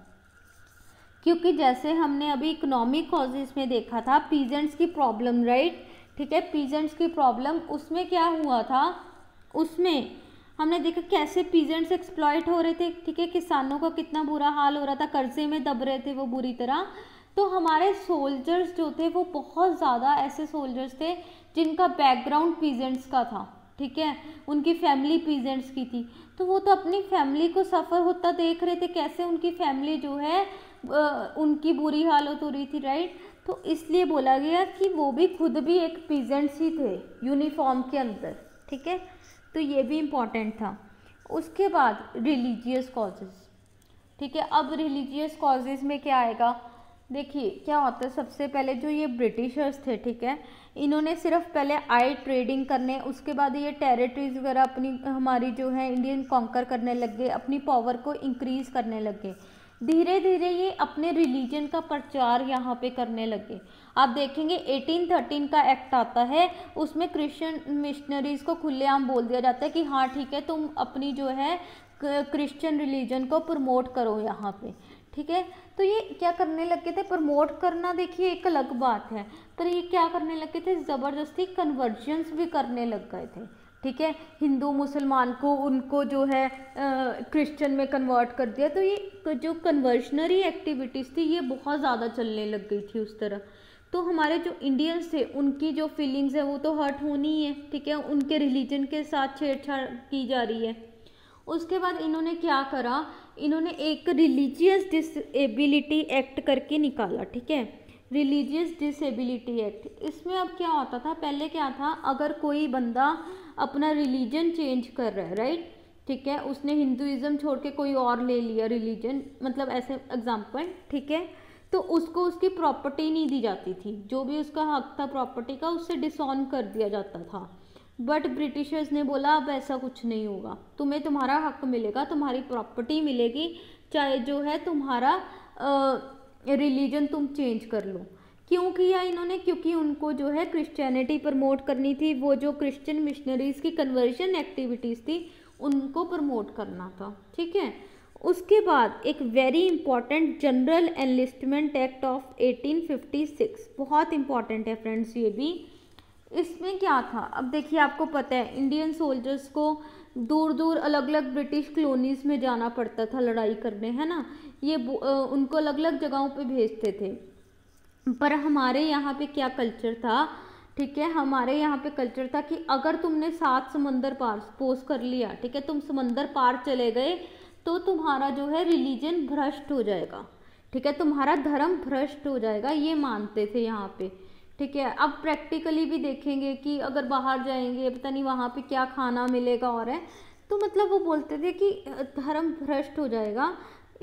क्योंकि जैसे हमने अभी इकोनॉमिक कॉजेज में देखा था पीजेंट्स की प्रॉब्लम, राइट, ठीक है, पीजेंट्स की प्रॉब्लम, उसमें क्या हुआ था, उसमें हमने देखा कैसे पीजेंट्स एक्सप्लॉइट हो रहे थे, ठीक है, किसानों का कितना बुरा हाल हो रहा था, कर्जे में दब रहे थे वो बुरी तरह। तो हमारे सोल्जर्स जो थे वो बहुत ज़्यादा ऐसे सोल्जर्स थे जिनका बैकग्राउंड पीजेंट्स का था, ठीक है, उनकी फैमिली पीजेंट्स की थी। तो वो तो अपनी फैमिली को सफ़र होता देख रहे थे, कैसे उनकी फैमिली जो है उनकी बुरी हालत हो रही थी, राइट। तो इसलिए बोला गया कि वो भी खुद भी एक पीजेंट्स ही थे यूनिफॉर्म के अंदर, ठीक है। तो ये भी इम्पॉर्टेंट था। उसके बाद रिलीजियस कॉजेज़, ठीक है। अब रिलीजियस कॉजेज़ में क्या आएगा, देखिए क्या होता है, सबसे पहले जो ये ब्रिटिशर्स थे, ठीक है, इन्होंने सिर्फ पहले आए ट्रेडिंग करने, उसके बाद ये टेरिटरीज वगैरह अपनी हमारी जो है इंडियन कॉन्कर करने लग गए, अपनी पावर को इंक्रीज़ करने लग गए। धीरे धीरे ये अपने रिलीजन का प्रचार यहाँ पे करने लगे। आप देखेंगे 1813 का एक्ट आता है, उसमें क्रिश्चियन मिशनरीज़ को खुलेआम बोल दिया जाता है कि हाँ ठीक है, तुम अपनी जो है क्रिश्चियन रिलीजन को प्रमोट करो यहाँ पे, ठीक है। तो ये क्या करने लगे थे, प्रमोट करना देखिए एक अलग बात है, पर ये क्या करने लगे थे, ज़बरदस्ती कन्वर्जन्स भी करने लग गए थे। ठीक है, हिंदू मुसलमान को उनको जो है क्रिश्चियन में कन्वर्ट कर दिया। तो ये जो कन्वर्शनरी एक्टिविटीज़ थी ये बहुत ज़्यादा चलने लग गई थी उस तरह। तो हमारे जो इंडियंस थे उनकी जो फीलिंग्स है वो तो हर्ट होनी ही है। ठीक है, उनके रिलीजन के साथ छेड़छाड़ की जा रही है। उसके बाद इन्होंने क्या करा, इन्होंने एक रिलीजियस डिसेबिलिटी एक्ट करके निकाला। ठीक है, रिलीजियस डिसेबिलिटी एक्ट। इसमें अब क्या होता था, पहले क्या था, अगर कोई बंदा अपना रिलीजन चेंज कर रहा है, राइट, ठीक है, उसने हिंदुइज्म छोड़ के कोई और ले लिया रिलीजन, मतलब ऐसे एग्जाम्पल, ठीक है, तो उसको उसकी प्रॉपर्टी नहीं दी जाती थी, जो भी उसका हक था प्रॉपर्टी का उससे डिसऑन कर दिया जाता था। बट ब्रिटिशर्स ने बोला अब ऐसा कुछ नहीं होगा, तुम्हें तुम्हारा हक मिलेगा, तुम्हारी प्रॉपर्टी मिलेगी, चाहे जो है तुम्हारा रिलीजन तुम चेंज कर लो। क्यों किया इन्होंने, क्योंकि उनको जो है क्रिश्चियनिटी प्रमोट करनी थी, वो जो क्रिश्चियन मिशनरीज की कन्वर्जन एक्टिविटीज़ थी उनको प्रमोट करना था। ठीक है, उसके बाद एक very important general enlistment act of 1856, बहुत इंपॉर्टेंट है फ्रेंड्स ये भी। इसमें क्या था, अब देखिए आपको पता है इंडियन सोल्जर्स को दूर दूर अलग अलग ब्रिटिश कॉलोनीज में जाना पड़ता था लड़ाई करने, है ना, ये उनको अलग अलग जगहों पे भेजते थे। पर हमारे यहाँ पे क्या कल्चर था, ठीक है, हमारे यहाँ पे कल्चर था कि अगर तुमने 7 समंदर पार सपोज कर लिया, ठीक है, तुम समंदर पार चले गए तो तुम्हारा जो है रिलीजन भ्रष्ट हो जाएगा। ठीक है, तुम्हारा धर्म भ्रष्ट हो जाएगा, ये मानते थे यहाँ पे। ठीक है, अब प्रैक्टिकली भी देखेंगे कि अगर बाहर जाएंगे पता नहीं वहाँ पे क्या खाना मिलेगा और है, तो मतलब वो बोलते थे कि धर्म भ्रष्ट हो जाएगा।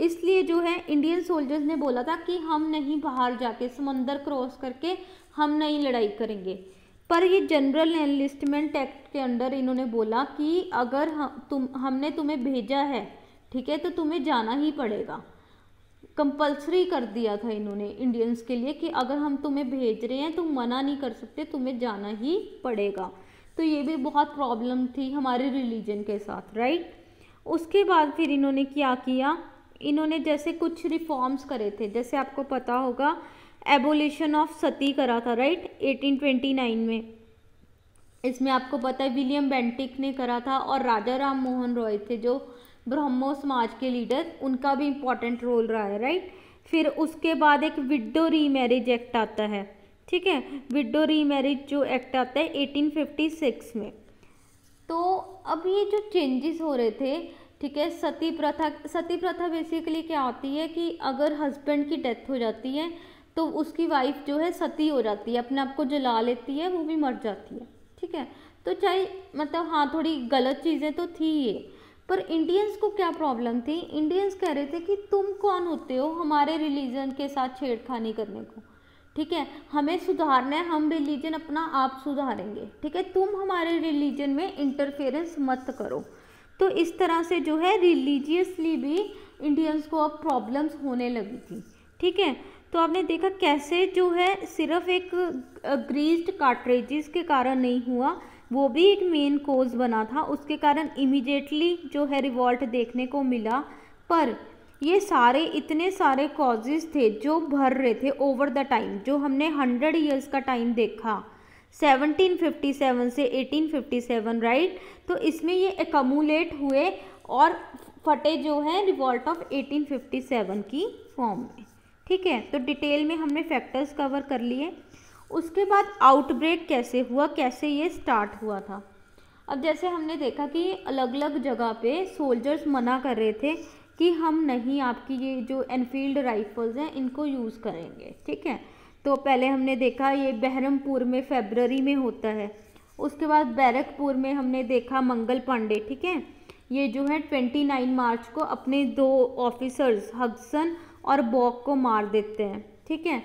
इसलिए जो है इंडियन सोल्जर्स ने बोला था कि हम नहीं बाहर जाके समंदर क्रॉस करके हम नहीं लड़ाई करेंगे। पर ये जनरल एनलिस्टमेंट एक्ट के अंडर इन्होंने बोला कि अगर हमने तुम्हें भेजा है, ठीक है, तो तुम्हें जाना ही पड़ेगा। कंपल्सरी कर दिया था इन्होंने इंडियंस के लिए कि अगर हम तुम्हें भेज रहे हैं तुम मना नहीं कर सकते, तुम्हें जाना ही पड़ेगा। तो ये भी बहुत प्रॉब्लम थी हमारे रिलीजन के साथ, राइट। उसके बाद फिर इन्होंने क्या किया, इन्होंने जैसे कुछ रिफॉर्म्स करे थे, जैसे आपको पता होगा एबोलिशन ऑफ सती करा था, राइट, 1829 में। इसमें आपको पता है विलियम बेंटिक ने करा था और राजा राम मोहन रॉय थे जो ब्रह्मो समाज के लीडर, उनका भी इम्पॉर्टेंट रोल रहा है, राइट। फिर उसके बाद एक विडो रीमैरिज एक्ट आता है। ठीक है, विडो रीमैरिज जो एक्ट आता है 1856 में। तो अब ये जो चेंजेस हो रहे थे, ठीक है, सती प्रथा बेसिकली क्या होती है कि अगर हस्बैंड की डेथ हो जाती है तो उसकी वाइफ जो है सती हो जाती है, अपने आप को जला लेती है, वो भी मर जाती है। ठीक है, तो चाहे मतलब हाँ थोड़ी गलत चीज़ें तो थी ये, पर इंडियंस को क्या प्रॉब्लम थी, इंडियंस कह रहे थे कि तुम कौन होते हो हमारे रिलीजन के साथ छेड़खानी करने को। ठीक है, हमें सुधारना है, हम रिलीजन अपना आप सुधारेंगे। ठीक है, तुम हमारे रिलीजन में इंटरफेरेंस मत करो। तो इस तरह से जो है रिलीजियसली भी इंडियंस को अब प्रॉब्लम्स होने लगी थी। ठीक है, तो आपने देखा कैसे जो है सिर्फ एक ग्रीस्ड कार्ट्रिजेस के कारण नहीं हुआ, वो भी एक मेन कोज बना था, उसके कारण इमीडिएटली जो है रिवॉल्ट देखने को मिला। पर ये सारे इतने सारे कॉजेज थे जो भर रहे थे ओवर द टाइम, जो हमने 100 ईयर्स का टाइम देखा 1757 से 1857, राइट। तो इसमें ये एकमुलेट हुए और फटे जो है रिवॉल्ट ऑफ 1857 की फॉर्म में। ठीक है, तो डिटेल में हमने फैक्टर्स कवर कर लिए। उसके बाद आउटब्रेक कैसे हुआ, कैसे ये स्टार्ट हुआ था। अब जैसे हमने देखा कि अलग अलग जगह पे सोल्जर्स मना कर रहे थे कि हम नहीं आपकी ये जो एनफील्ड राइफल्स हैं इनको यूज़ करेंगे। ठीक है, तो पहले हमने देखा ये बहरमपुर में फरवरी में होता है। उसके बाद बैरकपुर में हमने देखा मंगल पांडे, ठीक है, ये जो है 29 मार्च को अपने 2 ऑफिसर्स हग्सन और बॉक को मार देते हैं। ठीक है,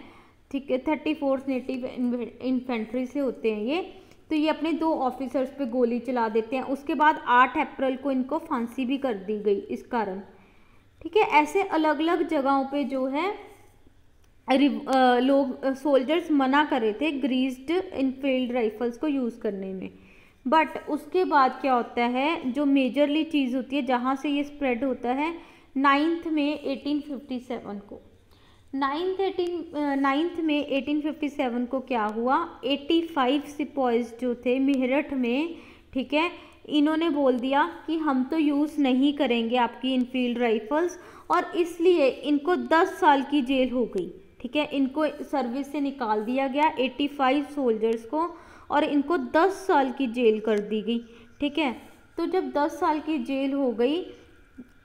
34th नेटिव इन्फेंट्री से होते हैं ये, तो ये अपने 2 ऑफिसर्स पे गोली चला देते हैं। उसके बाद 8 अप्रैल को इनको फांसी भी कर दी गई इस कारण। ठीक है, ऐसे अलग अलग जगहों पे जो है लोग सोल्जर्स मना कर रहे थे ग्रीस्ड इनफील्ड राइफल्स को यूज़ करने में। बट उसके बाद क्या होता है, जो मेजरली चीज़ होती है जहाँ से ये स्प्रेड होता है 9 मई 1857 को। 9 मई 1857 को क्या हुआ, 85 सिपाहीज जो थे मेरठ में, ठीक है, इन्होंने बोल दिया कि हम तो यूज़ नहीं करेंगे आपकी इनफील्ड राइफल्स, और इसलिए इनको 10 साल की जेल हो गई। ठीक है, इनको सर्विस से निकाल दिया गया 85 सोल्जर्स को, और इनको 10 साल की जेल कर दी गई। ठीक है, तो जब 10 साल की जेल हो गई,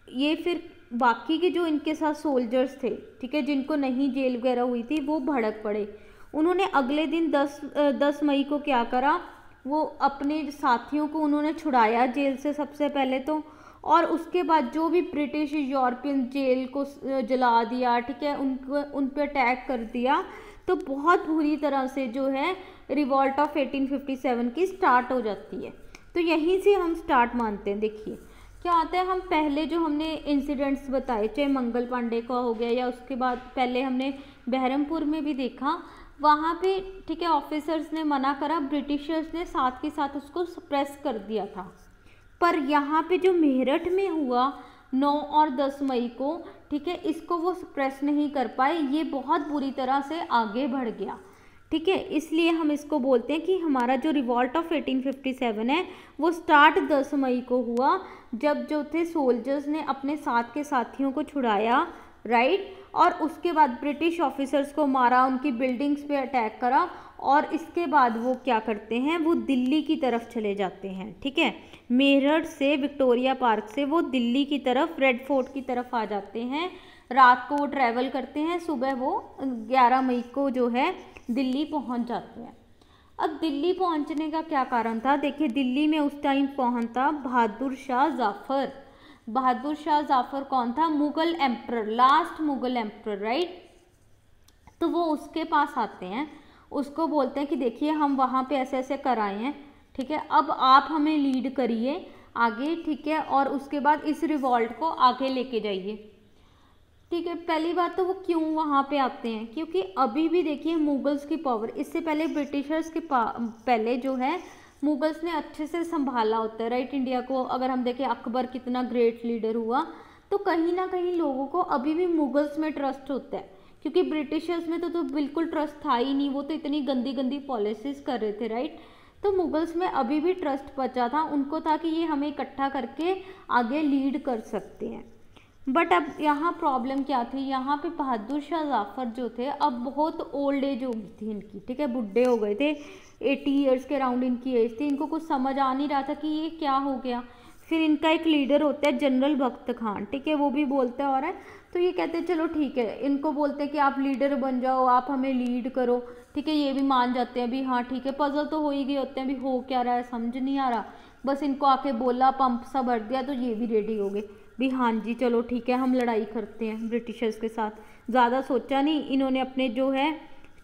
ये फिर बाकी के जो इनके साथ सोल्जर्स थे, ठीक है, जिनको नहीं जेल वगैरह हुई थी, वो भड़क पड़े। उन्होंने अगले दिन 10 मई को क्या करा, वो अपने साथियों को उन्होंने छुड़ाया जेल से सबसे पहले तो, और उसके बाद जो भी ब्रिटिश यूरोपियन जेल को जला दिया। ठीक है, उन पे अटैक कर दिया। तो बहुत बुरी तरह से जो है रिवॉल्ट ऑफ 1857 की स्टार्ट हो जाती है। तो यहीं से हम स्टार्ट मानते हैं। देखिए क्या आता है, हम पहले जो हमने इंसिडेंट्स बताए, चाहे मंगल पांडे का हो गया या उसके बाद पहले हमने बहरमपुर में भी देखा, वहाँ पे ठीक है ऑफिसर्स ने मना करा, ब्रिटिशर्स ने साथ के साथ उसको सप्रेस कर दिया था। पर यहाँ पे जो मेरठ में हुआ 9 और 10 मई को, ठीक है, इसको वो सप्रेस नहीं कर पाए, ये बहुत बुरी तरह से आगे बढ़ गया। ठीक है, इसलिए हम इसको बोलते हैं कि हमारा जो रिवॉल्ट ऑफ 1857 है वो स्टार्ट 10 मई को हुआ, जब जो थे सोल्जर्स ने अपने साथ के साथियों को छुड़ाया, राइट, और उसके बाद ब्रिटिश ऑफिसर्स को मारा, उनकी बिल्डिंग्स पे अटैक करा, और इसके बाद वो क्या करते हैं, वो दिल्ली की तरफ चले जाते हैं। ठीक है, मेरठ से विक्टोरिया पार्क से वो दिल्ली की तरफ, रेड फोर्ट की तरफ आ जाते हैं। रात को वो ट्रैवल करते हैं, सुबह वो 11 मई को जो है दिल्ली पहुंच जाते हैं। अब दिल्ली पहुंचने का क्या कारण था, देखिए दिल्ली में उस टाइम पहुंचा बहादुर शाह जाफर। बहादुर शाह जाफर कौन था, Mughal emperor, last Mughal emperor, right. तो वो उसके पास आते हैं, उसको बोलते हैं कि देखिए हम वहाँ पे ऐसे ऐसे कराए हैं, ठीक है, अब आप हमें लीड करिए आगे, ठीक है, और उसके बाद इस रिवॉल्ट को आगे लेके जाइए। ठीक है, पहली बात तो वो क्यों वहाँ पे आते हैं, क्योंकि अभी भी देखिए मुगल्स की पावर, इससे पहले ब्रिटिशर्स के पहले जो है मुगल्स ने अच्छे से संभाला होता है, राइट, इंडिया को। अगर हम देखें अकबर कितना ग्रेट लीडर हुआ, तो कहीं ना कहीं लोगों को अभी भी मुगल्स में ट्रस्ट होता है, क्योंकि ब्रिटिशर्स में तो बिल्कुल ट्रस्ट था ही नहीं, वो तो इतनी गंदी गंदी पॉलिसीज कर रहे थे, राइट। तो मुगल्स में अभी भी ट्रस्ट बचा था, उनको था कि ये हमें इकट्ठा करके आगे लीड कर सकते हैं। बट अब यहाँ प्रॉब्लम क्या थी, यहाँ पे बहादुर शाह जाफर जो थे, अब बहुत ओल्ड एज हो गई थी इनकी, ठीक है, बुढ़े हो गए थे, 80 ईयर्स के अराउंड इनकी एज थी। इनको कुछ समझ आ नहीं रहा था कि ये क्या हो गया। फिर इनका एक लीडर होता है जनरल बख्त खान, ठीक है, वो भी बोलता हो रहा है, तो ये कहते हैं चलो ठीक है, इनको बोलते हैं कि आप लीडर बन जाओ, आप हमें लीड करो, ठीक है, ये भी मान जाते हैं भी हाँ ठीक है, पजल तो हो ही गए होते हैं, भी हो क्या रहा है समझ नहीं आ रहा, बस इनको आके बोला, पंप सा भर दिया, तो ये भी रेडी हो गए भी हाँ जी चलो ठीक है, हम लड़ाई करते हैं ब्रिटिशर्स के साथ। ज़्यादा सोचा नहीं, इन्होंने अपने जो है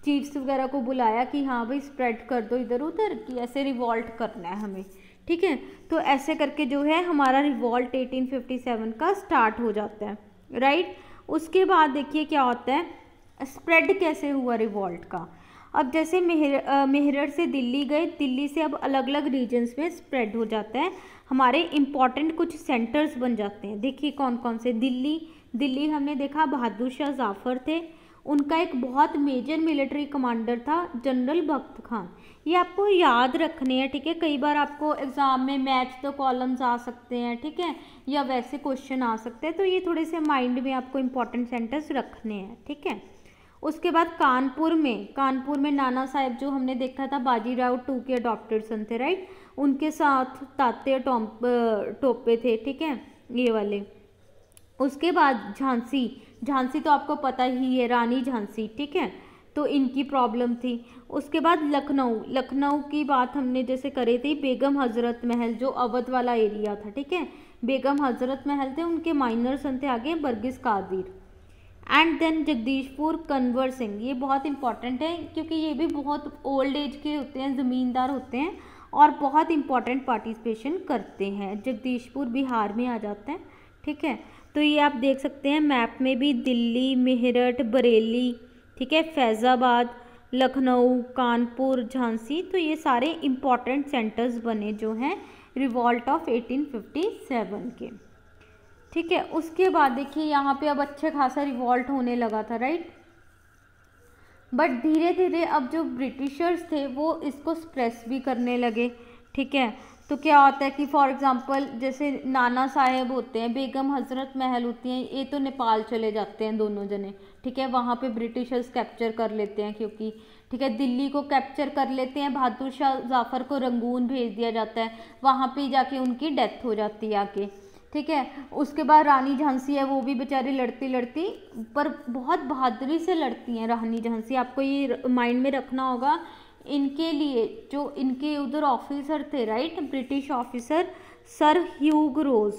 चीफ्स वगैरह को बुलाया कि हाँ भाई स्प्रेड कर दो इधर उधर, कि ऐसे रिवॉल्ट करना है हमें, ठीक है। तो ऐसे करके जो है हमारा रिवॉल्ट 1857 का स्टार्ट हो जाता है, राइट। उसके बाद देखिए क्या होता है, स्प्रेड कैसे हुआ रिवॉल्ट का। अब जैसे मेरठ से दिल्ली गए, दिल्ली से अब अलग अलग रीजन्स में स्प्रेड हो जाता है, हमारे इम्पॉर्टेंट कुछ सेंटर्स बन जाते हैं। देखिए कौन कौन से, दिल्ली हमने देखा बहादुर शाह जाफर थे, उनका एक बहुत मेजर मिलिट्री कमांडर था जनरल बख्त खान। ये आपको याद रखने हैं, ठीक है, कई बार आपको एग्जाम में मैच द कॉलम्स आ सकते हैं, ठीक है, या वैसे क्वेश्चन आ सकते हैं, तो ये थोड़े से माइंड में आपको इम्पॉर्टेंट सेंटर्स रखने हैं, ठीक है। उसके बाद कानपुर में नाना साहेब जो हमने देखा था बाजीराव टू के अडॉप्टेड सन थे, राइट, उनके साथ तात्या टोपे थे, ठीक है, ये वाले। उसके बाद झांसी तो आपको पता ही है, रानी झांसी, ठीक है, तो इनकी प्रॉब्लम थी। उसके बाद लखनऊ की बात हमने जैसे करी थी, बेगम हजरत महल जो अवध वाला एरिया था, ठीक है, बेगम हजरत महल थे, उनके माइनर सन थे आगे बरगिस कादिर। एंड देन जगदीशपुर कंवर सिंह, ये बहुत इंपॉर्टेंट है क्योंकि ये भी बहुत ओल्ड एज के होते हैं, ज़मींदार होते हैं और बहुत इंपॉर्टेंट पार्टिसिपेशन करते हैं। जगदीशपुर बिहार में आ जाता है, ठीक है, तो ये आप देख सकते हैं मैप में भी, दिल्ली, मेरठ, बरेली, ठीक है, फैज़ाबाद, लखनऊ, कानपुर, झांसी, तो ये सारे इंपॉर्टेंट सेंटर्स बने जो हैं रिवॉल्ट ऑफ 1857 के। ठीक है। उसके बाद देखिए यहाँ पे अब अच्छे खासा रिवॉल्ट होने लगा था, राइट। बट धीरे धीरे अब जो ब्रिटिशर्स थे वो इसको सप्रेस भी करने लगे, ठीक है। तो क्या होता है कि फॉर एग्जांपल जैसे नाना साहेब होते हैं, बेगम हजरत महल होती हैं, ये तो नेपाल चले जाते हैं दोनों जने, ठीक है। वहाँ पे ब्रिटिशर्स कैप्चर कर लेते हैं क्योंकि, ठीक है, दिल्ली को कैप्चर कर लेते हैं, बहादुर शाह जाफर को रंगून भेज दिया जाता है, वहाँ पे जाके उनकी डेथ हो जाती है आके, ठीक है। उसके बाद रानी झांसी है, वो भी बेचारी लड़ती लड़ती पर बहुत बहादुरी से लड़ती हैं रानी झांसी। आपको ये माइंड में रखना होगा। इनके लिए जो इनके उधर ऑफिसर थे, right, British officer sir Hugh Rose,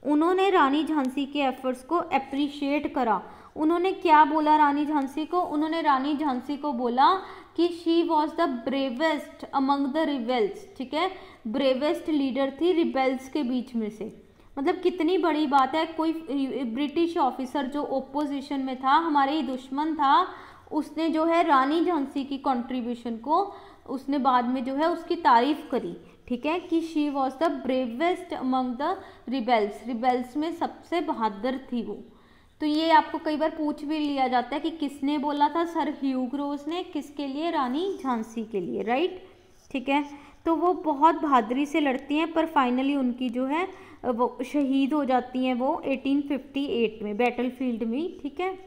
उन्होंने रानी झांसी के एफर्ट्स को अप्रिशिएट करा। उन्होंने क्या बोला रानी झांसी को? उन्होंने रानी झांसी को बोला कि she was the bravest among the rebels, ठीक है, ब्रेवेस्ट लीडर थी रिबेल्स के बीच में से। मतलब कितनी बड़ी बात है, कोई ब्रिटिश ऑफिसर जो ओपोजिशन में था, हमारे ही दुश्मन था, उसने जो है रानी झांसी की कंट्रीब्यूशन को उसने बाद में जो है उसकी तारीफ करी, ठीक है, कि she was the bravest among the rebels, rebels में सबसे बहादुर थी वो। तो ये आपको कई बार पूछ भी लिया जाता है कि किसने बोला था? सर ह्यूग रोज ने। किसके लिए? रानी झांसी के लिए, राइट, ठीक है। तो वो बहुत बहादुरी से लड़ती हैं पर फाइनली उनकी जो है वो शहीद हो जाती हैं वो 1858 में बैटलफील्ड में, ठीक है।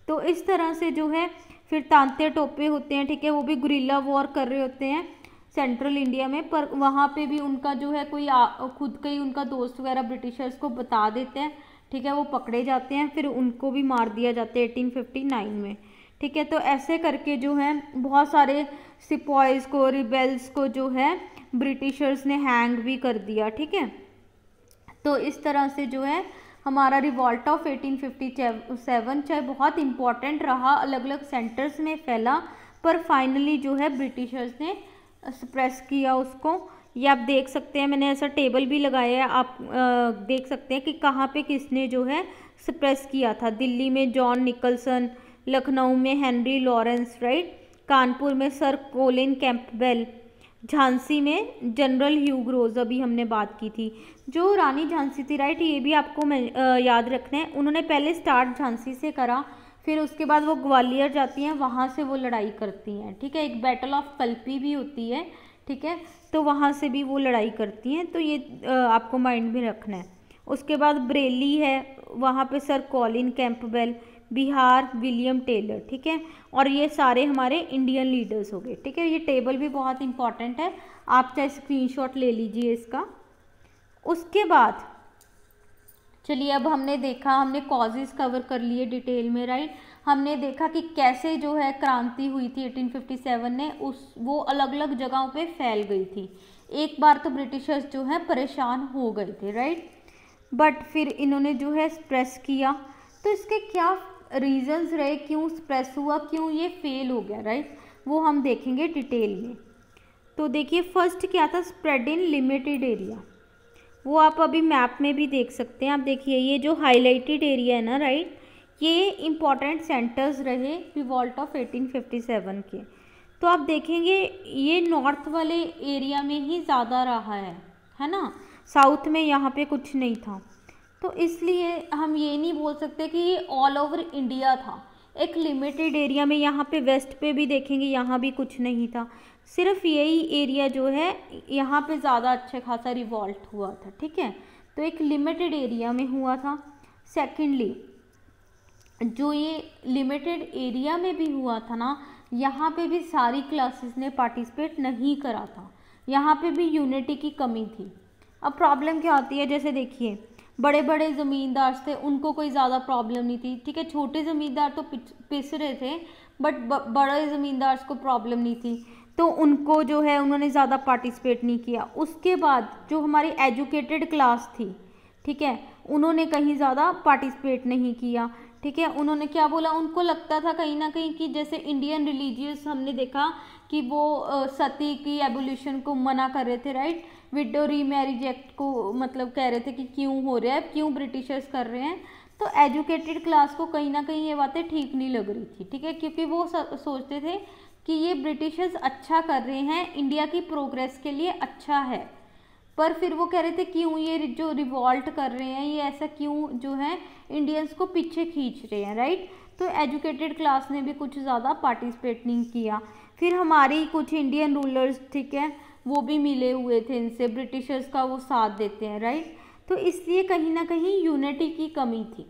तो इस तरह से जो है फिर तांते टोपे होते हैं, ठीक है, वो भी गुरिल्ला वॉर कर रहे होते हैं सेंट्रल इंडिया में, पर वहाँ पे भी उनका जो है कोई खुद का ही उनका दोस्त वगैरह ब्रिटिशर्स को बता देते हैं, ठीक है, वो पकड़े जाते हैं, फिर उनको भी मार दिया जाता है 1859 में, ठीक है। तो ऐसे करके जो है बहुत सारे सिपॉइज को, रिबेल्स को जो है ब्रिटिशर्स ने हैंग भी कर दिया, ठीक है। तो इस तरह से जो है हमारा रिवॉल्ट ऑफ 1857 चाहे बहुत इम्पॉर्टेंट रहा, अलग अलग सेंटर्स में फैला, पर फाइनली जो है ब्रिटिशर्स ने सप्रेस किया उसको। ये आप देख सकते हैं, मैंने ऐसा टेबल भी लगाया है, आप देख सकते हैं कि कहाँ पे किसने जो है सप्रेस किया था। दिल्ली में जॉन निकलसन, लखनऊ में हेनरी लॉरेंस, राइट, कानपुर में सर कोलिन कैंपबेल, झांसी में जनरल ह्यूग रोज, अभी हमने बात की थी। जो रानी झांसी थी, राइट, ये भी आपको याद रखना है, उन्होंने पहले स्टार्ट झांसी से करा, फिर उसके बाद वो ग्वालियर जाती हैं, वहाँ से वो लड़ाई करती हैं, ठीक है। एक बैटल ऑफ कल्पी भी होती है, ठीक है, तो वहाँ से भी वो लड़ाई करती हैं, तो ये आपको माइंड में रखना है। उसके बाद बरेली है, वहाँ पे sir Colin Campbell, Bihar William Taylor, ठीक है। और ये सारे हमारे इंडियन लीडर्स हो गए, ठीक है। ये टेबल भी बहुत इंपॉर्टेंट है, आप चाहे स्क्रीनशॉट ले लीजिए इसका। उसके बाद चलिए अब हमने देखा, हमने कॉजेज कवर कर लिए डिटेल में, राइट। हमने देखा कि कैसे जो है क्रांति हुई थी 1857 ने, वो अलग अलग जगहों पे फैल गई थी। एक बार तो ब्रिटिशर्स जो है परेशान हो गए थे, राइट, बट फिर इन्होंने जो है सप्रेस किया। तो इसके क्या रीजंस रहे, क्यों सप्रेस हुआ, क्यों ये फेल हो गया, राइट, वो हम देखेंगे डिटेल में। तो देखिए फर्स्ट क्या था, स्प्रेड इन लिमिटेड एरिया, वो आप अभी मैप में भी देख सकते हैं। आप देखिए ये जो हाईलाइटेड एरिया है ना, राइट, ये इम्पॉर्टेंट सेंटर्स रहे रिवॉल्ट ऑफ 1857 के। तो आप देखेंगे ये नॉर्थ वाले एरिया में ही ज़्यादा रहा है ना, साउथ में यहाँ पे कुछ नहीं था। तो इसलिए हम ये नहीं बोल सकते कि ये ऑल ओवर इंडिया था, एक लिमिटेड एरिया में, यहाँ पे वेस्ट पे भी देखेंगे यहाँ भी कुछ नहीं था, सिर्फ यही एरिया जो है यहाँ पे ज़्यादा अच्छे खासा रिवॉल्ट हुआ था, ठीक है। तो एक लिमिटेड एरिया में हुआ था। सेकेंडली जो ये लिमिटेड एरिया में भी हुआ था ना, यहाँ पे भी सारी क्लासेस ने पार्टिसिपेट नहीं करा था, यहाँ पे भी यूनिटी की कमी थी। अब प्रॉब्लम क्या होती है, जैसे देखिए बड़े बड़े ज़मींदार थे, उनको कोई ज़्यादा प्रॉब्लम नहीं थी, ठीक है, छोटे ज़मींदार तो पिस रहे थे, बट बड़े ज़मींदार को प्रॉब्लम नहीं थी, तो उनको जो है उन्होंने ज़्यादा पार्टिसिपेट नहीं किया। उसके बाद जो हमारी एजुकेटेड क्लास थी, ठीक है, उन्होंने कहीं ज़्यादा पार्टिसिपेट नहीं किया, ठीक है। उन्होंने क्या बोला, उनको लगता था कहीं ना कहीं कि जैसे इंडियन रिलीजियस हमने देखा कि वो सती की एबोल्यूशन को मना कर रहे थे, राइट, विडो रीमैरिज एक्ट को मतलब कह रहे थे कि क्यों हो रहा है, क्यों ब्रिटिशर्स कर रहे हैं। तो एजुकेटेड क्लास को कहीं ना कहीं ये बातें ठीक नहीं लग रही थी, ठीक है, क्योंकि वो सोचते थे कि ये ब्रिटिशर्स अच्छा कर रहे हैं, इंडिया की प्रोग्रेस के लिए अच्छा है। पर फिर वो कह रहे थे क्यों ये जो रिवॉल्ट कर रहे हैं ये ऐसा क्यों जो है इंडियंस को पीछे खींच रहे हैं, राइट। तो एजुकेटेड क्लास ने भी कुछ ज़्यादा पार्टिसिपेट नहीं किया। फिर हमारी कुछ इंडियन रूलर्स, ठीक है, वो भी मिले हुए थे इनसे, ब्रिटिशर्स का वो साथ देते हैं, राइट। तो इसलिए कहीं ना कहीं यूनिटी की कमी थी।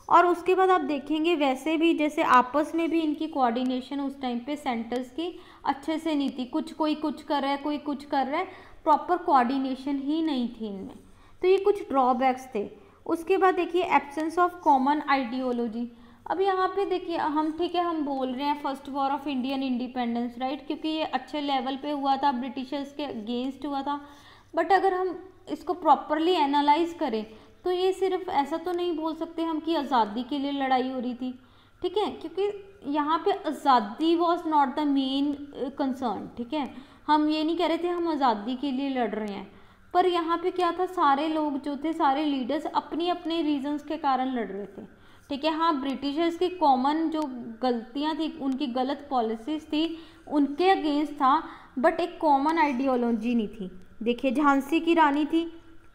और उसके बाद आप देखेंगे वैसे भी जैसे आपस में भी इनकी कोऑर्डिनेशन उस टाइम पे सेंटर्स की अच्छे से नहीं थी, कोई कुछ कर रहा है, कोई कुछ कर रहा है, प्रॉपर कोऑर्डिनेशन ही नहीं थी इनमें। तो ये कुछ ड्रॉबैक्स थे। उसके बाद देखिए एब्सेंस ऑफ कॉमन आइडियोलॉजी। अब यहाँ पे देखिए हम, ठीक है, हम बोल रहे हैं first war of Indian independence, right, क्योंकि ये अच्छे लेवल पे हुआ था, ब्रिटिशर्स के अगेंस्ट हुआ था। बट अगर हम इसको प्रॉपरली एनालाइज करें तो ये सिर्फ ऐसा तो नहीं बोल सकते हम कि आज़ादी के लिए लड़ाई हो रही थी, ठीक है, क्योंकि यहाँ पे आज़ादी was not the main concern, ठीक है। हम ये नहीं कह रहे थे हम आज़ादी के लिए लड़ रहे हैं, पर यहाँ पे क्या था, सारे लोग जो थे, सारे लीडर्स अपनी अपने रीजंस के कारण लड़ रहे थे, ठीक है। हाँ, ब्रिटिशर्स की कॉमन जो गलतियाँ थी, उनकी गलत पॉलिसीज थी, उनके अगेंस्ट था, बट एक कॉमन आइडियोलॉजी नहीं थी। देखिए झांसी की रानी थी,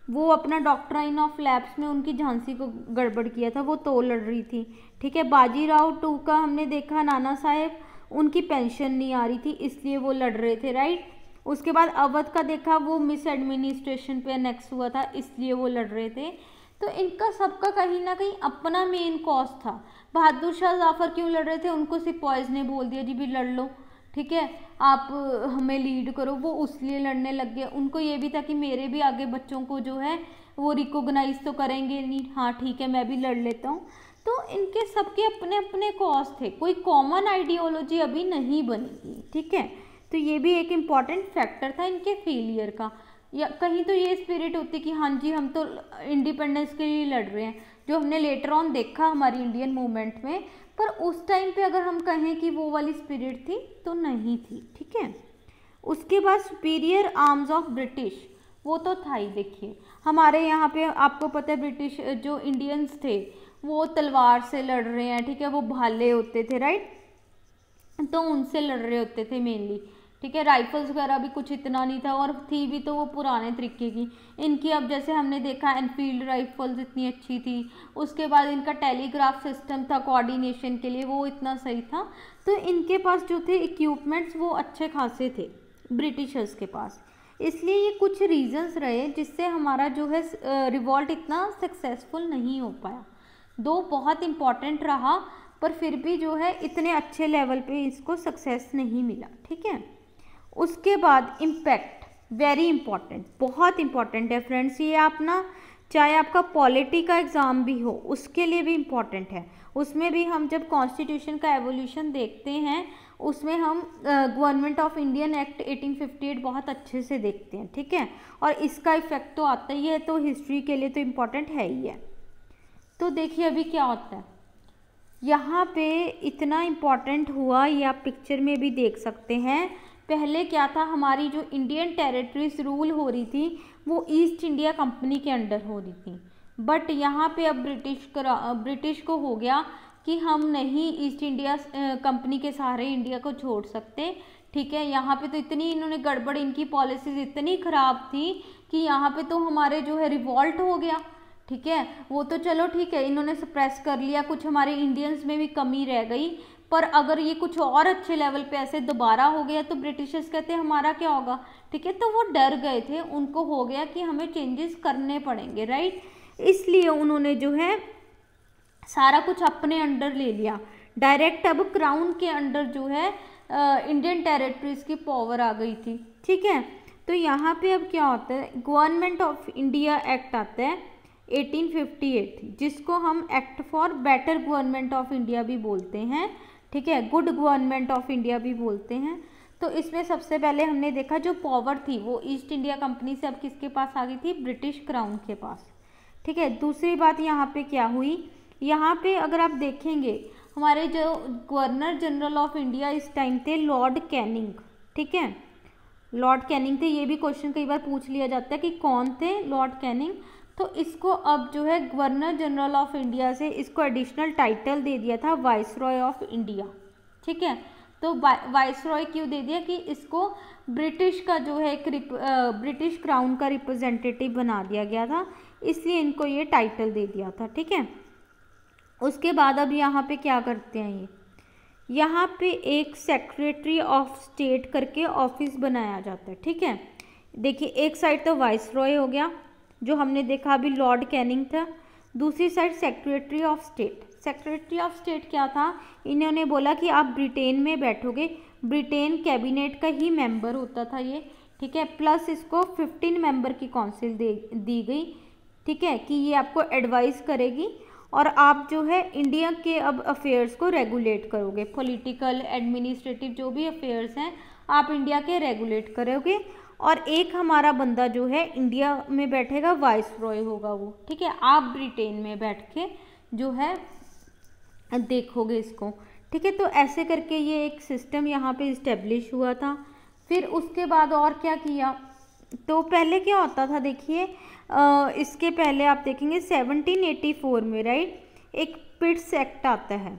वो अपना डॉक्ट्राइन ऑफ लैप्स में उनकी झांसी को गड़बड़ किया था, वो तो लड़ रही थी, ठीक है। बाजीराव टू का हमने देखा, नाना साहेब, उनकी पेंशन नहीं आ रही थी इसलिए वो लड़ रहे थे, राइट। उसके बाद अवध का देखा, वो मिस एडमिनिस्ट्रेशन पे अनेक्स हुआ था इसलिए वो लड़ रहे थे। तो इनका सबका कहीं ना कहीं अपना मेन कॉज था। बहादुर शाह जाफर क्यों लड़ रहे थे, उनको सिपाहीज ने बोल दिया जी भी लड़ लो, ठीक है, आप हमें लीड करो, वो उसलिए लड़ने लग गए। उनको ये भी था कि मेरे भी आगे बच्चों को जो है वो रिकॉग्नाइज तो करेंगे नहीं, हाँ ठीक है मैं भी लड़ लेता हूँ। तो इनके सबके अपने अपने कॉज थे, कोई कॉमन आइडियोलॉजी अभी नहीं बनी थी, ठीक है। तो ये भी एक इम्पॉर्टेंट फैक्टर था इनके फेलियर का। या कहीं तो ये स्पिरिट होती कि हाँ जी हम तो इंडिपेंडेंस के लिए लड़ रहे हैं, जो हमने लेटर ऑन देखा हमारी इंडियन मूवमेंट में, पर उस टाइम पे अगर हम कहें कि वो वाली स्पिरिट थी तो नहीं थी, ठीक है। उसके बाद सुपीरियर आर्म्स ऑफ ब्रिटिश, वो तो था ही। देखिए हमारे यहाँ पे आपको पता है ब्रिटिश जो इंडियंस थे वो तलवार से लड़ रहे हैं, ठीक है, वो भाले होते थे, राइट, तो उनसे लड़ रहे होते थे मेनली, ठीक है। राइफल्स वगैरह भी कुछ इतना नहीं था, और थी भी तो वो पुराने तरीके की इनकी। अब जैसे हमने देखा एनफील्ड राइफल्स इतनी अच्छी थी, उसके बाद इनका टेलीग्राफ सिस्टम था कोऑर्डिनेशन के लिए, वो इतना सही था। तो इनके पास जो थे इक्विपमेंट्स वो अच्छे खासे थे ब्रिटिशर्स के पास, इसलिए ये कुछ रीजंस रहे जिससे हमारा जो है रिवॉल्ट इतना सक्सेसफुल नहीं हो पाया। दो बहुत इम्पॉर्टेंट रहा, पर फिर भी जो है इतने अच्छे लेवल पे इसको सक्सेस नहीं मिला, ठीक है। उसके बाद इम्पैक्ट, वेरी इंपॉर्टेंट, बहुत इंपॉर्टेंट है फ्रेंड्स ये। आप ना चाहे आपका पॉलिटी का एग्ज़ाम भी हो उसके लिए भी इम्पॉर्टेंट है। उसमें भी हम जब कॉन्स्टिट्यूशन का एवोल्यूशन देखते हैं उसमें हम गवर्नमेंट ऑफ इंडियन एक्ट 1858 बहुत अच्छे से देखते हैं, ठीक है, और इसका इफेक्ट तो आता ही है, तो हिस्ट्री के लिए तो इम्पॉर्टेंट है ही है। तो देखिए अभी क्या होता है यहाँ पे, इतना इम्पॉर्टेंट हुआ, ये आप पिक्चर में भी देख सकते हैं। पहले क्या था, हमारी जो इंडियन टेरिटरीज रूल हो रही थी वो ईस्ट इंडिया कंपनी के अंडर हो रही थी, बट यहाँ पे अब ब्रिटिश को हो गया कि हम नहीं ईस्ट इंडिया कंपनी के सहारे इंडिया को छोड़ सकते, ठीक है। यहाँ पे तो इतनी इन्होंने गड़बड़, इनकी पॉलिसीज इतनी ख़राब थी कि यहाँ पे तो हमारे जो है रिवॉल्ट हो गया, ठीक है। वो तो चलो ठीक है इन्होंने सप्रेस कर लिया, कुछ हमारे इंडियंस में भी कमी रह गई, पर अगर ये कुछ और अच्छे लेवल पे ऐसे दोबारा हो गया तो ब्रिटिशर्स कहते हैं हमारा क्या होगा, ठीक है। तो वो डर गए थे, उनको हो गया कि हमें चेंजेस करने पड़ेंगे, राइट, इसलिए उन्होंने जो है सारा कुछ अपने अंडर ले लिया डायरेक्ट। अब क्राउन के अंडर जो है इंडियन टेरिटरीज की पावर आ गई थी, ठीक है। तो यहाँ पे अब क्या होता है, गवर्नमेंट ऑफ इंडिया एक्ट आता है 1858, जिसको हम act for better government of India भी बोलते हैं, ठीक है, गुड गवर्नमेंट ऑफ इंडिया भी बोलते हैं। तो इसमें सबसे पहले हमने देखा जो पावर थी वो ईस्ट इंडिया कंपनी से अब किसके पास आ गई थी, ब्रिटिश क्राउन के पास, ठीक है। दूसरी बात यहाँ पे क्या हुई, यहाँ पे अगर आप देखेंगे हमारे जो गवर्नर जनरल ऑफ इंडिया इस टाइम थे लॉर्ड कैनिंग, ठीक है, लॉर्ड कैनिंग थे। ये भी क्वेश्चन कई बार पूछ लिया जाता है कि कौन थे लॉर्ड कैनिंग। तो इसको अब जो है गवर्नर जनरल ऑफ इंडिया से इसको एडिशनल टाइटल दे दिया था वाइसरॉय ऑफ इंडिया, ठीक है। तो वाइसरॉय क्यों दे दिया कि इसको ब्रिटिश का जो है ब्रिटिश क्राउन का रिप्रेजेंटेटिव बना दिया गया था, इसलिए इनको ये टाइटल दे दिया था। ठीक है, उसके बाद अब यहाँ पे क्या करते हैं, ये यहाँ पे एक सेक्रेटरी ऑफ स्टेट करके ऑफिस बनाया जाता है। ठीक है, देखिए एक साइड तो वाइसरॉय हो गया जो हमने देखा अभी लॉर्ड कैनिंग था, दूसरी side secretary of state. Secretary of state क्या था, इन्होंने बोला कि आप ब्रिटेन में बैठोगे, ब्रिटेन कैबिनेट का ही मेंबर होता था ये। ठीक है, प्लस इसको 15 मेंबर की काउंसिल दी गई। ठीक है, कि ये आपको एडवाइस करेगी और आप जो है इंडिया के अब अफेयर्स को रेगुलेट करोगे, पॉलिटिकल एडमिनिस्ट्रेटिव जो भी अफेयर्स हैं आप इंडिया के रेगुलेट करोगे। और एक हमारा बंदा जो है इंडिया में बैठेगा, वाइसरॉय होगा वो। ठीक है, आप ब्रिटेन में बैठ के जो है देखोगे इसको। ठीक है, तो ऐसे करके ये एक सिस्टम यहाँ पे इस्टेब्लिश हुआ था। फिर उसके बाद और क्या किया, तो पहले क्या होता था, देखिए इसके पहले आप देखेंगे 1784 में राइट एक पिट्स एक्ट आता है।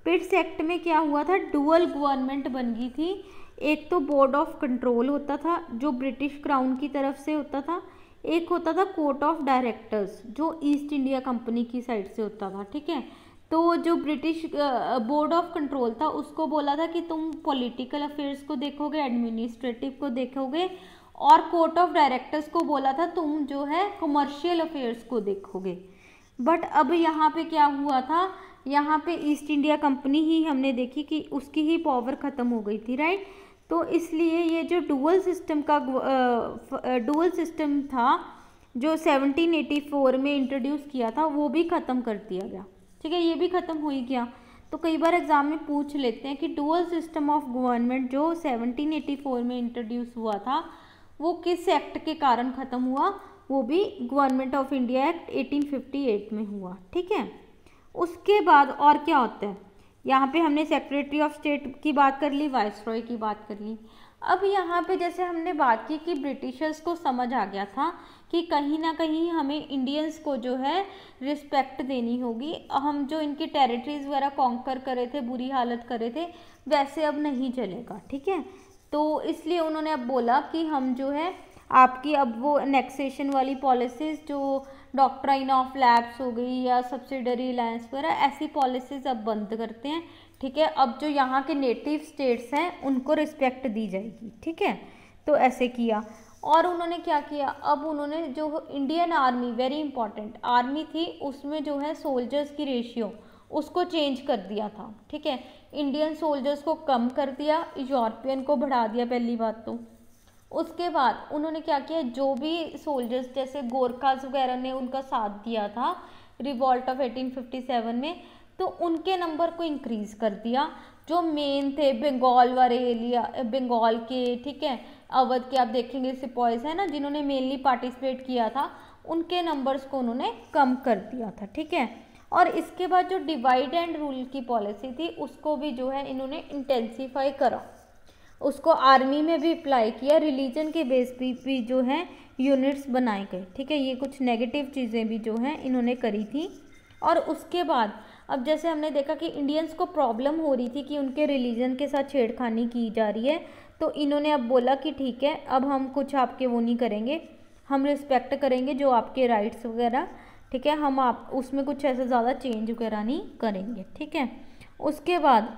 पिट्स एक्ट में क्या हुआ था, डुअल गवर्नमेंट बन गई थी। एक तो बोर्ड ऑफ कंट्रोल होता था जो ब्रिटिश क्राउन की तरफ से होता था, एक होता था कोर्ट ऑफ डायरेक्टर्स जो ईस्ट इंडिया कंपनी की साइड से होता था। ठीक है, तो जो ब्रिटिश बोर्ड ऑफ कंट्रोल था उसको बोला था कि तुम पॉलिटिकल अफेयर्स को देखोगे, एडमिनिस्ट्रेटिव को देखोगे, और कोर्ट ऑफ डायरेक्टर्स को बोला था तुम जो है कमर्शियल अफेयर्स को देखोगे। बट अब यहाँ पे क्या हुआ था, यहाँ पे ईस्ट इंडिया कंपनी ही हमने देखी कि उसकी ही पावर ख़त्म हो गई थी राइट। तो इसलिए ये जो डुअल सिस्टम था जो 1784 में इंट्रोड्यूस किया था वो भी ख़त्म कर दिया गया। ठीक है, ये भी ख़त्म हो ही गया। तो कई बार एग्जाम में पूछ लेते हैं कि डुअल सिस्टम ऑफ गवर्नमेंट जो 1784 में इंट्रोड्यूस हुआ था वो किस एक्ट के कारण ख़त्म हुआ, वो भी गवर्नमेंट ऑफ इंडिया एक्ट 1858 में हुआ। ठीक है, उसके बाद और क्या होता है, यहाँ पे हमने सेक्रेटरी ऑफ स्टेट की बात कर ली, वाइसरॉय की बात कर ली। अब यहाँ पे जैसे हमने बात की कि ब्रिटिशर्स को समझ आ गया था कि कहीं ना कहीं हमें इंडियंस को जो है रिस्पेक्ट देनी होगी, हम जो इनकी टेरिटरीज वगैरह कॉन्कर करे थे, बुरी हालत करे थे, वैसे अब नहीं चलेगा। ठीक है, तो इसलिए उन्होंने अब बोला कि हम जो है आपकी अब वो एनेक्सेशन वाली पॉलिसीज़ जो डॉक्ट्राइन ऑफ लैप्स हो गई या सब्सिडरी अलायंस वगैरह ऐसी पॉलिसीज़ अब बंद करते हैं। ठीक है, अब जो यहाँ के नेटिव स्टेट्स हैं उनको रिस्पेक्ट दी जाएगी। ठीक है, तो ऐसे किया। और उन्होंने क्या किया, अब उन्होंने जो Indian army, very important army थी, उसमें जो है सोल्जर्स की रेशियो उसको चेंज कर दिया था। ठीक है, इंडियन सोल्जर्स को कम कर दिया, यूरोपियन को बढ़ा दिया पहली बात तो। उसके बाद उन्होंने क्या किया, जो भी सोल्जर्स जैसे गोरखास वगैरह ने उनका साथ दिया था रिवॉल्ट ऑफ 1857 में, तो उनके नंबर को इंक्रीज़ कर दिया। जो मेन थे बंगाल वाले एरिया, बंगाल के, ठीक है, अवध के आप देखेंगे सिपॉइज है ना जिन्होंने मेनली पार्टिसिपेट किया था, उनके नंबर्स को उन्होंने कम कर दिया था। ठीक है, और इसके बाद जो डिवाइड एंड रूल की पॉलिसी थी उसको भी जो है इन्होंने इंटेंसीफाई करा, उसको आर्मी में भी अप्लाई किया, रिलीजन के बेस पे भी जो है यूनिट्स बनाए गए। ठीक है, ये कुछ नेगेटिव चीज़ें भी जो हैं इन्होंने करी थी। और उसके बाद अब जैसे हमने देखा कि इंडियंस को प्रॉब्लम हो रही थी कि उनके रिलीजन के साथ छेड़खानी की जा रही है, तो इन्होंने अब बोला कि ठीक है अब हम कुछ आपके वो नहीं करेंगे, हम रिस्पेक्ट करेंगे जो आपके राइट्स वगैरह। ठीक है, हम आप उसमें कुछ ऐसा ज़्यादा चेंज वगैरह नहीं करेंगे। ठीक है, उसके बाद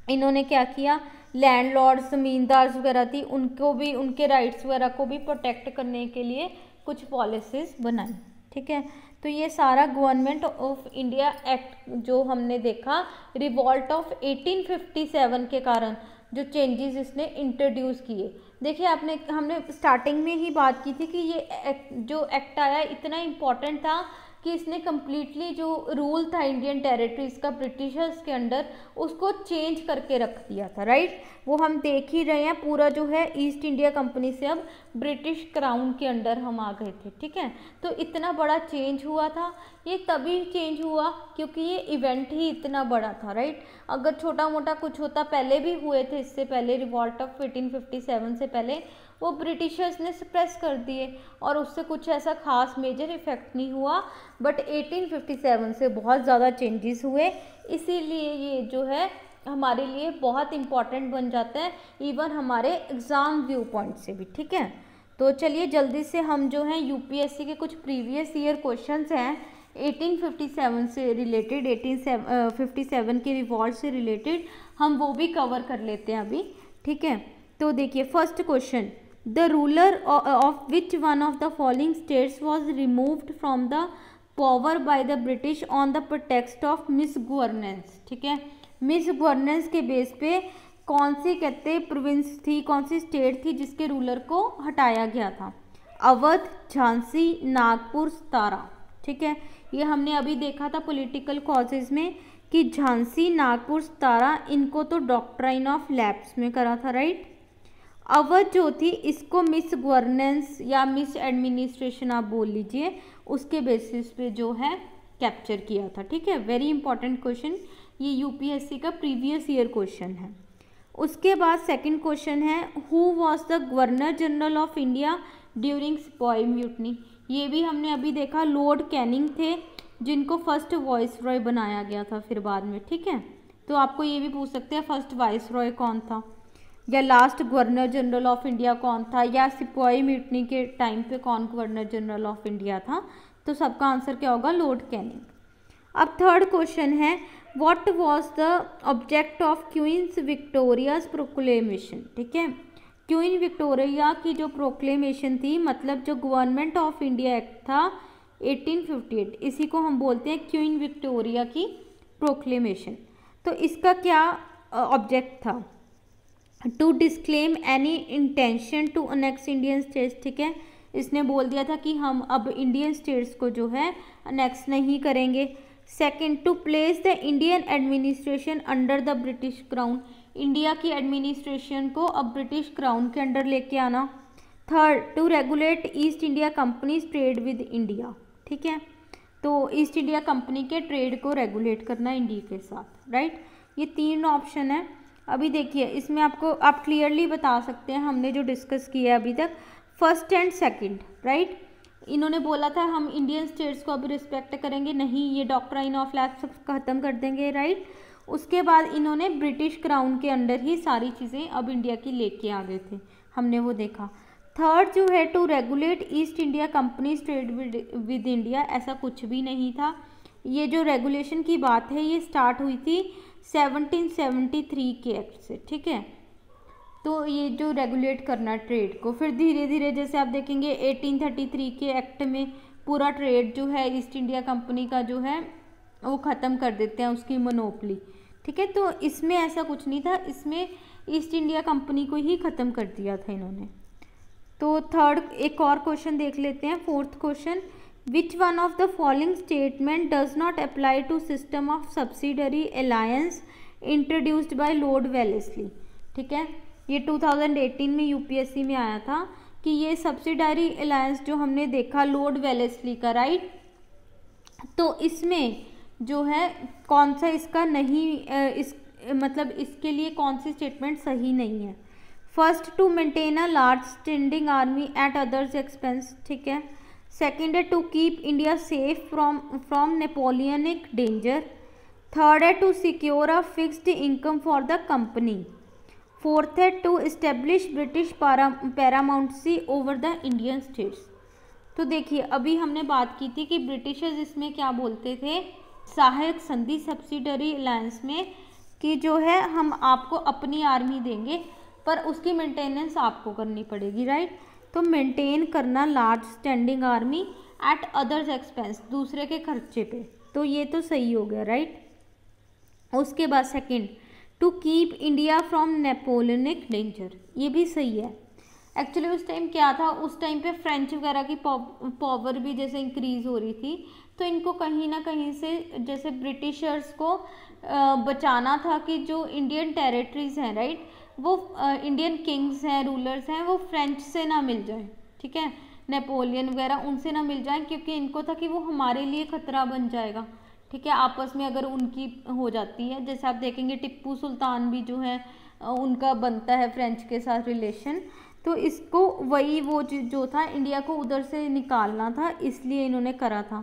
इन्होंने क्या किया, लैंडलॉर्ड्स, ज़मींदार्स वगैरह थी उनको भी, उनके राइट्स वगैरह को भी प्रोटेक्ट करने के लिए कुछ पॉलिसीज़ बनाई। ठीक है, तो ये सारा गवर्नमेंट ऑफ इंडिया एक्ट जो हमने देखा रिवॉल्ट ऑफ 1857 के कारण जो चेंजेस इसने इंट्रोड्यूस किए। देखिए हमने स्टार्टिंग में ही बात की थी कि ये जो एक्ट आया इतना इम्पॉर्टेंट था कि इसने कम्प्लीटली जो रूल था इंडियन टेरिटरीज का ब्रिटिशर्स के अंडर उसको चेंज करके रख दिया था राइट। वो हम देख ही रहे हैं, पूरा जो है ईस्ट इंडिया कंपनी से अब ब्रिटिश क्राउन के अंडर हम आ गए थे। ठीक है, तो इतना बड़ा चेंज हुआ था, ये तभी चेंज हुआ क्योंकि ये इवेंट ही इतना बड़ा था राइट। अगर छोटा मोटा कुछ होता, पहले भी हुए थे इससे पहले, रिवॉल्ट ऑफ 1857 से पहले, वो ब्रिटिशर्स ने सप्रेस कर दिए और उससे कुछ ऐसा खास मेजर इफेक्ट नहीं हुआ। बट 1857 से बहुत ज़्यादा चेंजेस हुए, इसीलिए ये जो है हमारे लिए बहुत इम्पॉर्टेंट बन जाता है, इवन हमारे एग्ज़ाम व्यू पॉइंट से भी। ठीक है, तो चलिए जल्दी से हम जो हैं यूपीएससी के कुछ प्रीवियस ईयर क्वेश्चंस हैं 1857 से रिलेटेड, 1857 के रिवॉल्ट से रिलेटेड, हम वो भी कवर कर लेते हैं अभी। ठीक है, तो देखिए first question, the ruler of which one of the following states was removed from the power by the British on the pretext of mis governance. ठीक है, मिस गवर्नेंस के बेस पे कौन सी कहते प्रोविंस थी, कौन सी स्टेट थी जिसके रूलर को हटाया गया था? अवध, झांसी, नागपुर, सतारा। ठीक है, ये हमने अभी देखा था पॉलिटिकल कॉजेज में कि झांसी, नागपुर, सतारा, इनको तो डॉक्ट्राइन ऑफ लैप्स में करा था, राइट। अवध जो थी इसको मिस गवर्नेंस या मिस एडमिनिस्ट्रेशन आप बोल लीजिए, उसके बेसिस पे जो है कैप्चर किया था। ठीक है, वेरी इंपॉर्टेंट क्वेश्चन, ये यूपीएससी का प्रीवियस ईयर क्वेश्चन है। उसके बाद सेकंड क्वेश्चन है, who was the governor general of India during सिपाही म्यूटनी? ये भी हमने अभी देखा, लॉर्ड कैनिंग थे जिनको फर्स्ट वाइस रॉय बनाया गया था फिर बाद में। ठीक है, तो आपको ये भी पूछ सकते हैं फर्स्ट वाइस रॉय कौन था, या last governor general of India कौन था, या सिपाही म्यूटनी के टाइम पे कौन गवर्नर जनरल ऑफ इंडिया था? तो सबका आंसर क्या होगा? Lord Canning. अब थर्ड क्वेश्चन है, what was the object of Queen's Victoria's proclamation? ठीक है, क्वीन विक्टोरिया की जो प्रोक्लेमेशन थी, मतलब जो गवर्नमेंट ऑफ इंडिया एक्ट था 1858, इसी को हम बोलते हैं क्वीन विक्टोरिया की प्रोक्लेमेशन। तो इसका क्या ऑब्जेक्ट था? To disclaim any intention to annex Indian states. ठीक है, इसने बोल दिया था कि हम अब इंडियन स्टेट्स को जो है अनेक्स नहीं करेंगे। Second, to place the Indian administration under the British crown, India की एडमिनिस्ट्रेशन को अब ब्रिटिश क्राउन के अंडर लेके आना। Third, to regulate East India Company trade with India. ठीक है, तो ईस्ट इंडिया कंपनी के ट्रेड को रेगुलेट करना इंडिया के साथ, राइट। ये तीन ऑप्शन है। अभी देखिए इसमें आपको आप क्लियरली बता सकते हैं, हमने जो डिस्कस किया है अभी तक, फर्स्ट एंड सेकंड, राइट। इन्होंने बोला था हम इंडियन स्टेट्स को अब रिस्पेक्ट करेंगे, नहीं, ये डॉक्ट्राइन ऑफ लैप्स ख़त्म कर देंगे, राइट। उसके बाद इन्होंने ब्रिटिश क्राउन के अंडर ही सारी चीज़ें अब इंडिया की लेके आ गए थे, हमने वो देखा। थर्ड जो है, to regulate East India Company trade with India, ऐसा कुछ भी नहीं था। ये जो रेगुलेशन की बात है ये स्टार्ट हुई थी 1773 के एक्ट से। ठीक है, तो ये जो रेगुलेट करना ट्रेड को, फिर धीरे धीरे जैसे आप देखेंगे 1833 के एक्ट में पूरा ट्रेड जो है ईस्ट इंडिया कंपनी का जो है वो ख़त्म कर देते हैं, उसकी मोनोपली। ठीक है, तो इसमें ऐसा कुछ नहीं था, इसमें ईस्ट इंडिया कंपनी को ही ख़त्म कर दिया था इन्होंने। तो थर्ड एक और क्वेश्चन देख लेते हैं, fourth question, which one of the following statement does not apply to system of subsidiary alliance introduced by Lord Wellesley. ठीक है, ये 2018 में यूपीएससी में आया था कि ये सब्सिडरी अलायंस जो हमने देखा लॉर्ड वेलेस्ली का, राइट, तो इसमें जो है कौन सा इसका नहीं इस मतलब इसके लिए कौन सी स्टेटमेंट सही नहीं है? First, to maintain a large standing army at others expense. ठीक है, सेकंड है to keep India safe from Napoleonic danger. Third है to secure a fixed income for the company. Fourth है to establish British paramountcy over the Indian states. तो देखिए अभी हमने बात की थी कि ब्रिटिशर्स इसमें क्या बोलते थे, सहायक संधि सब्सिडरी अलायंस में, कि जो है हम आपको अपनी आर्मी देंगे पर उसकी मेंटेनेंस आपको करनी पड़ेगी, राइट। तो मेंटेन करना large standing army at others expense, दूसरे के खर्चे पे, तो ये तो सही हो गया, राइट। उसके बाद second, to keep India from Napoleonic danger, ये भी सही है। एक्चुअली उस टाइम क्या था, उस टाइम पे फ्रेंच वगैरह की पावर भी जैसे इंक्रीज़ हो रही थी, तो इनको कहीं ना कहीं से जैसे ब्रिटिशर्स को बचाना था कि जो इंडियन टेरिटरीज हैं, राइट, वो इंडियन किंग्स हैं, रूलर्स हैं, वो फ्रेंच से ना मिल जाए। ठीक है, नेपोलियन वगैरह उनसे ना मिल जाए, क्योंकि इनको था कि वो हमारे लिए खतरा बन जाएगा। ठीक है, आपस में अगर उनकी हो जाती है, जैसे आप देखेंगे टिप्पू सुल्तान भी जो है उनका बनता है फ्रेंच के साथ रिलेशन, तो इसको वही वो जो था इंडिया को उधर से निकालना था, इसलिए इन्होंने करा था।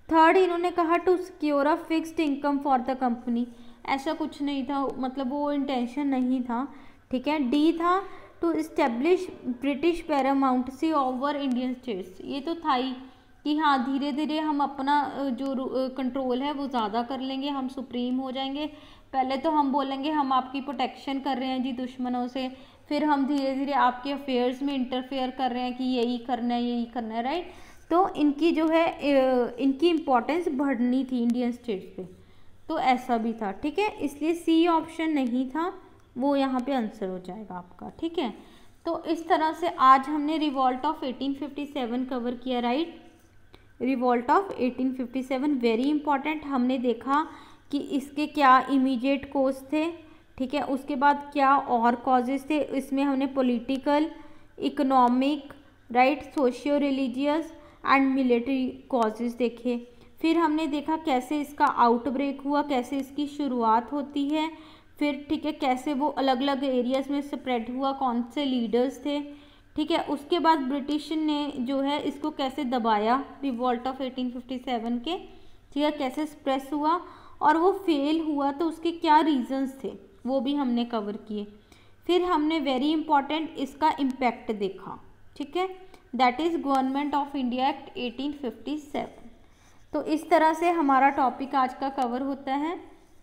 थर्ड, इन्होंने कहा to secure a fixed income for the company, ऐसा कुछ नहीं था, मतलब वो इंटेंशन नहीं था, ठीक है। डी था to establish British paramountcy over Indian states, ये तो था ही कि हाँ धीरे धीरे हम अपना जो कंट्रोल है वो ज़्यादा कर लेंगे, हम सुप्रीम हो जाएंगे। पहले तो हम बोलेंगे हम आपकी प्रोटेक्शन कर रहे हैं जी दुश्मनों से, फिर हम धीरे धीरे आपके अफेयर्स में इंटरफेयर कर रहे हैं कि यही करना है यही करना है, राइट। तो इनकी जो है इनकी इम्पोर्टेंस बढ़नी थी इंडियन स्टेट्स पे, तो ऐसा भी था, ठीक है। इसलिए सी ऑप्शन नहीं था, वो यहाँ पे आंसर हो जाएगा आपका, ठीक है। तो इस तरह से आज हमने रिवॉल्ट ऑफ 1857 कवर किया, right. Revolt of 1857 very important. हमने देखा कि इसके क्या इमीडिएट कॉज थे, ठीक है, उसके बाद क्या और कॉजेज थे। इसमें हमने political, economic, right, socio religious and military causes देखे। फिर हमने देखा कैसे इसका आउटब्रेक हुआ, कैसे इसकी शुरुआत होती है, फिर ठीक है कैसे वो अलग अलग एरियाज़ में स्प्रेड हुआ, कौन से लीडर्स थे, ठीक है। उसके बाद ब्रिटिश ने जो है इसको कैसे दबाया रिवॉल्ट ऑफ 1857 के, ठीक है, कैसे स्प्रेस हुआ और वो फेल हुआ तो उसके क्या रीजंस थे वो भी हमने कवर किए। फिर हमने वेरी इंपॉर्टेंट इसका इम्पैक्ट देखा, ठीक है, that is government of India act 1857। तो इस तरह से हमारा टॉपिक आज का कवर होता है,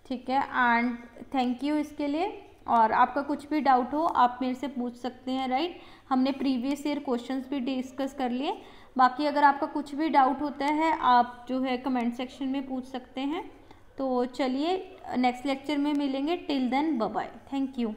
ठीक है। एंड थैंक यू इसके लिए। और आपका कुछ भी डाउट हो आप मेरे से पूछ सकते हैं, राइट। हमने प्रीवियस ईयर क्वेश्चंस भी डिस्कस कर लिए। बाकी अगर आपका कुछ भी डाउट होता है आप जो है कमेंट सेक्शन में पूछ सकते हैं। तो चलिए नेक्स्ट लेक्चर में मिलेंगे, till then bye bye, thank you.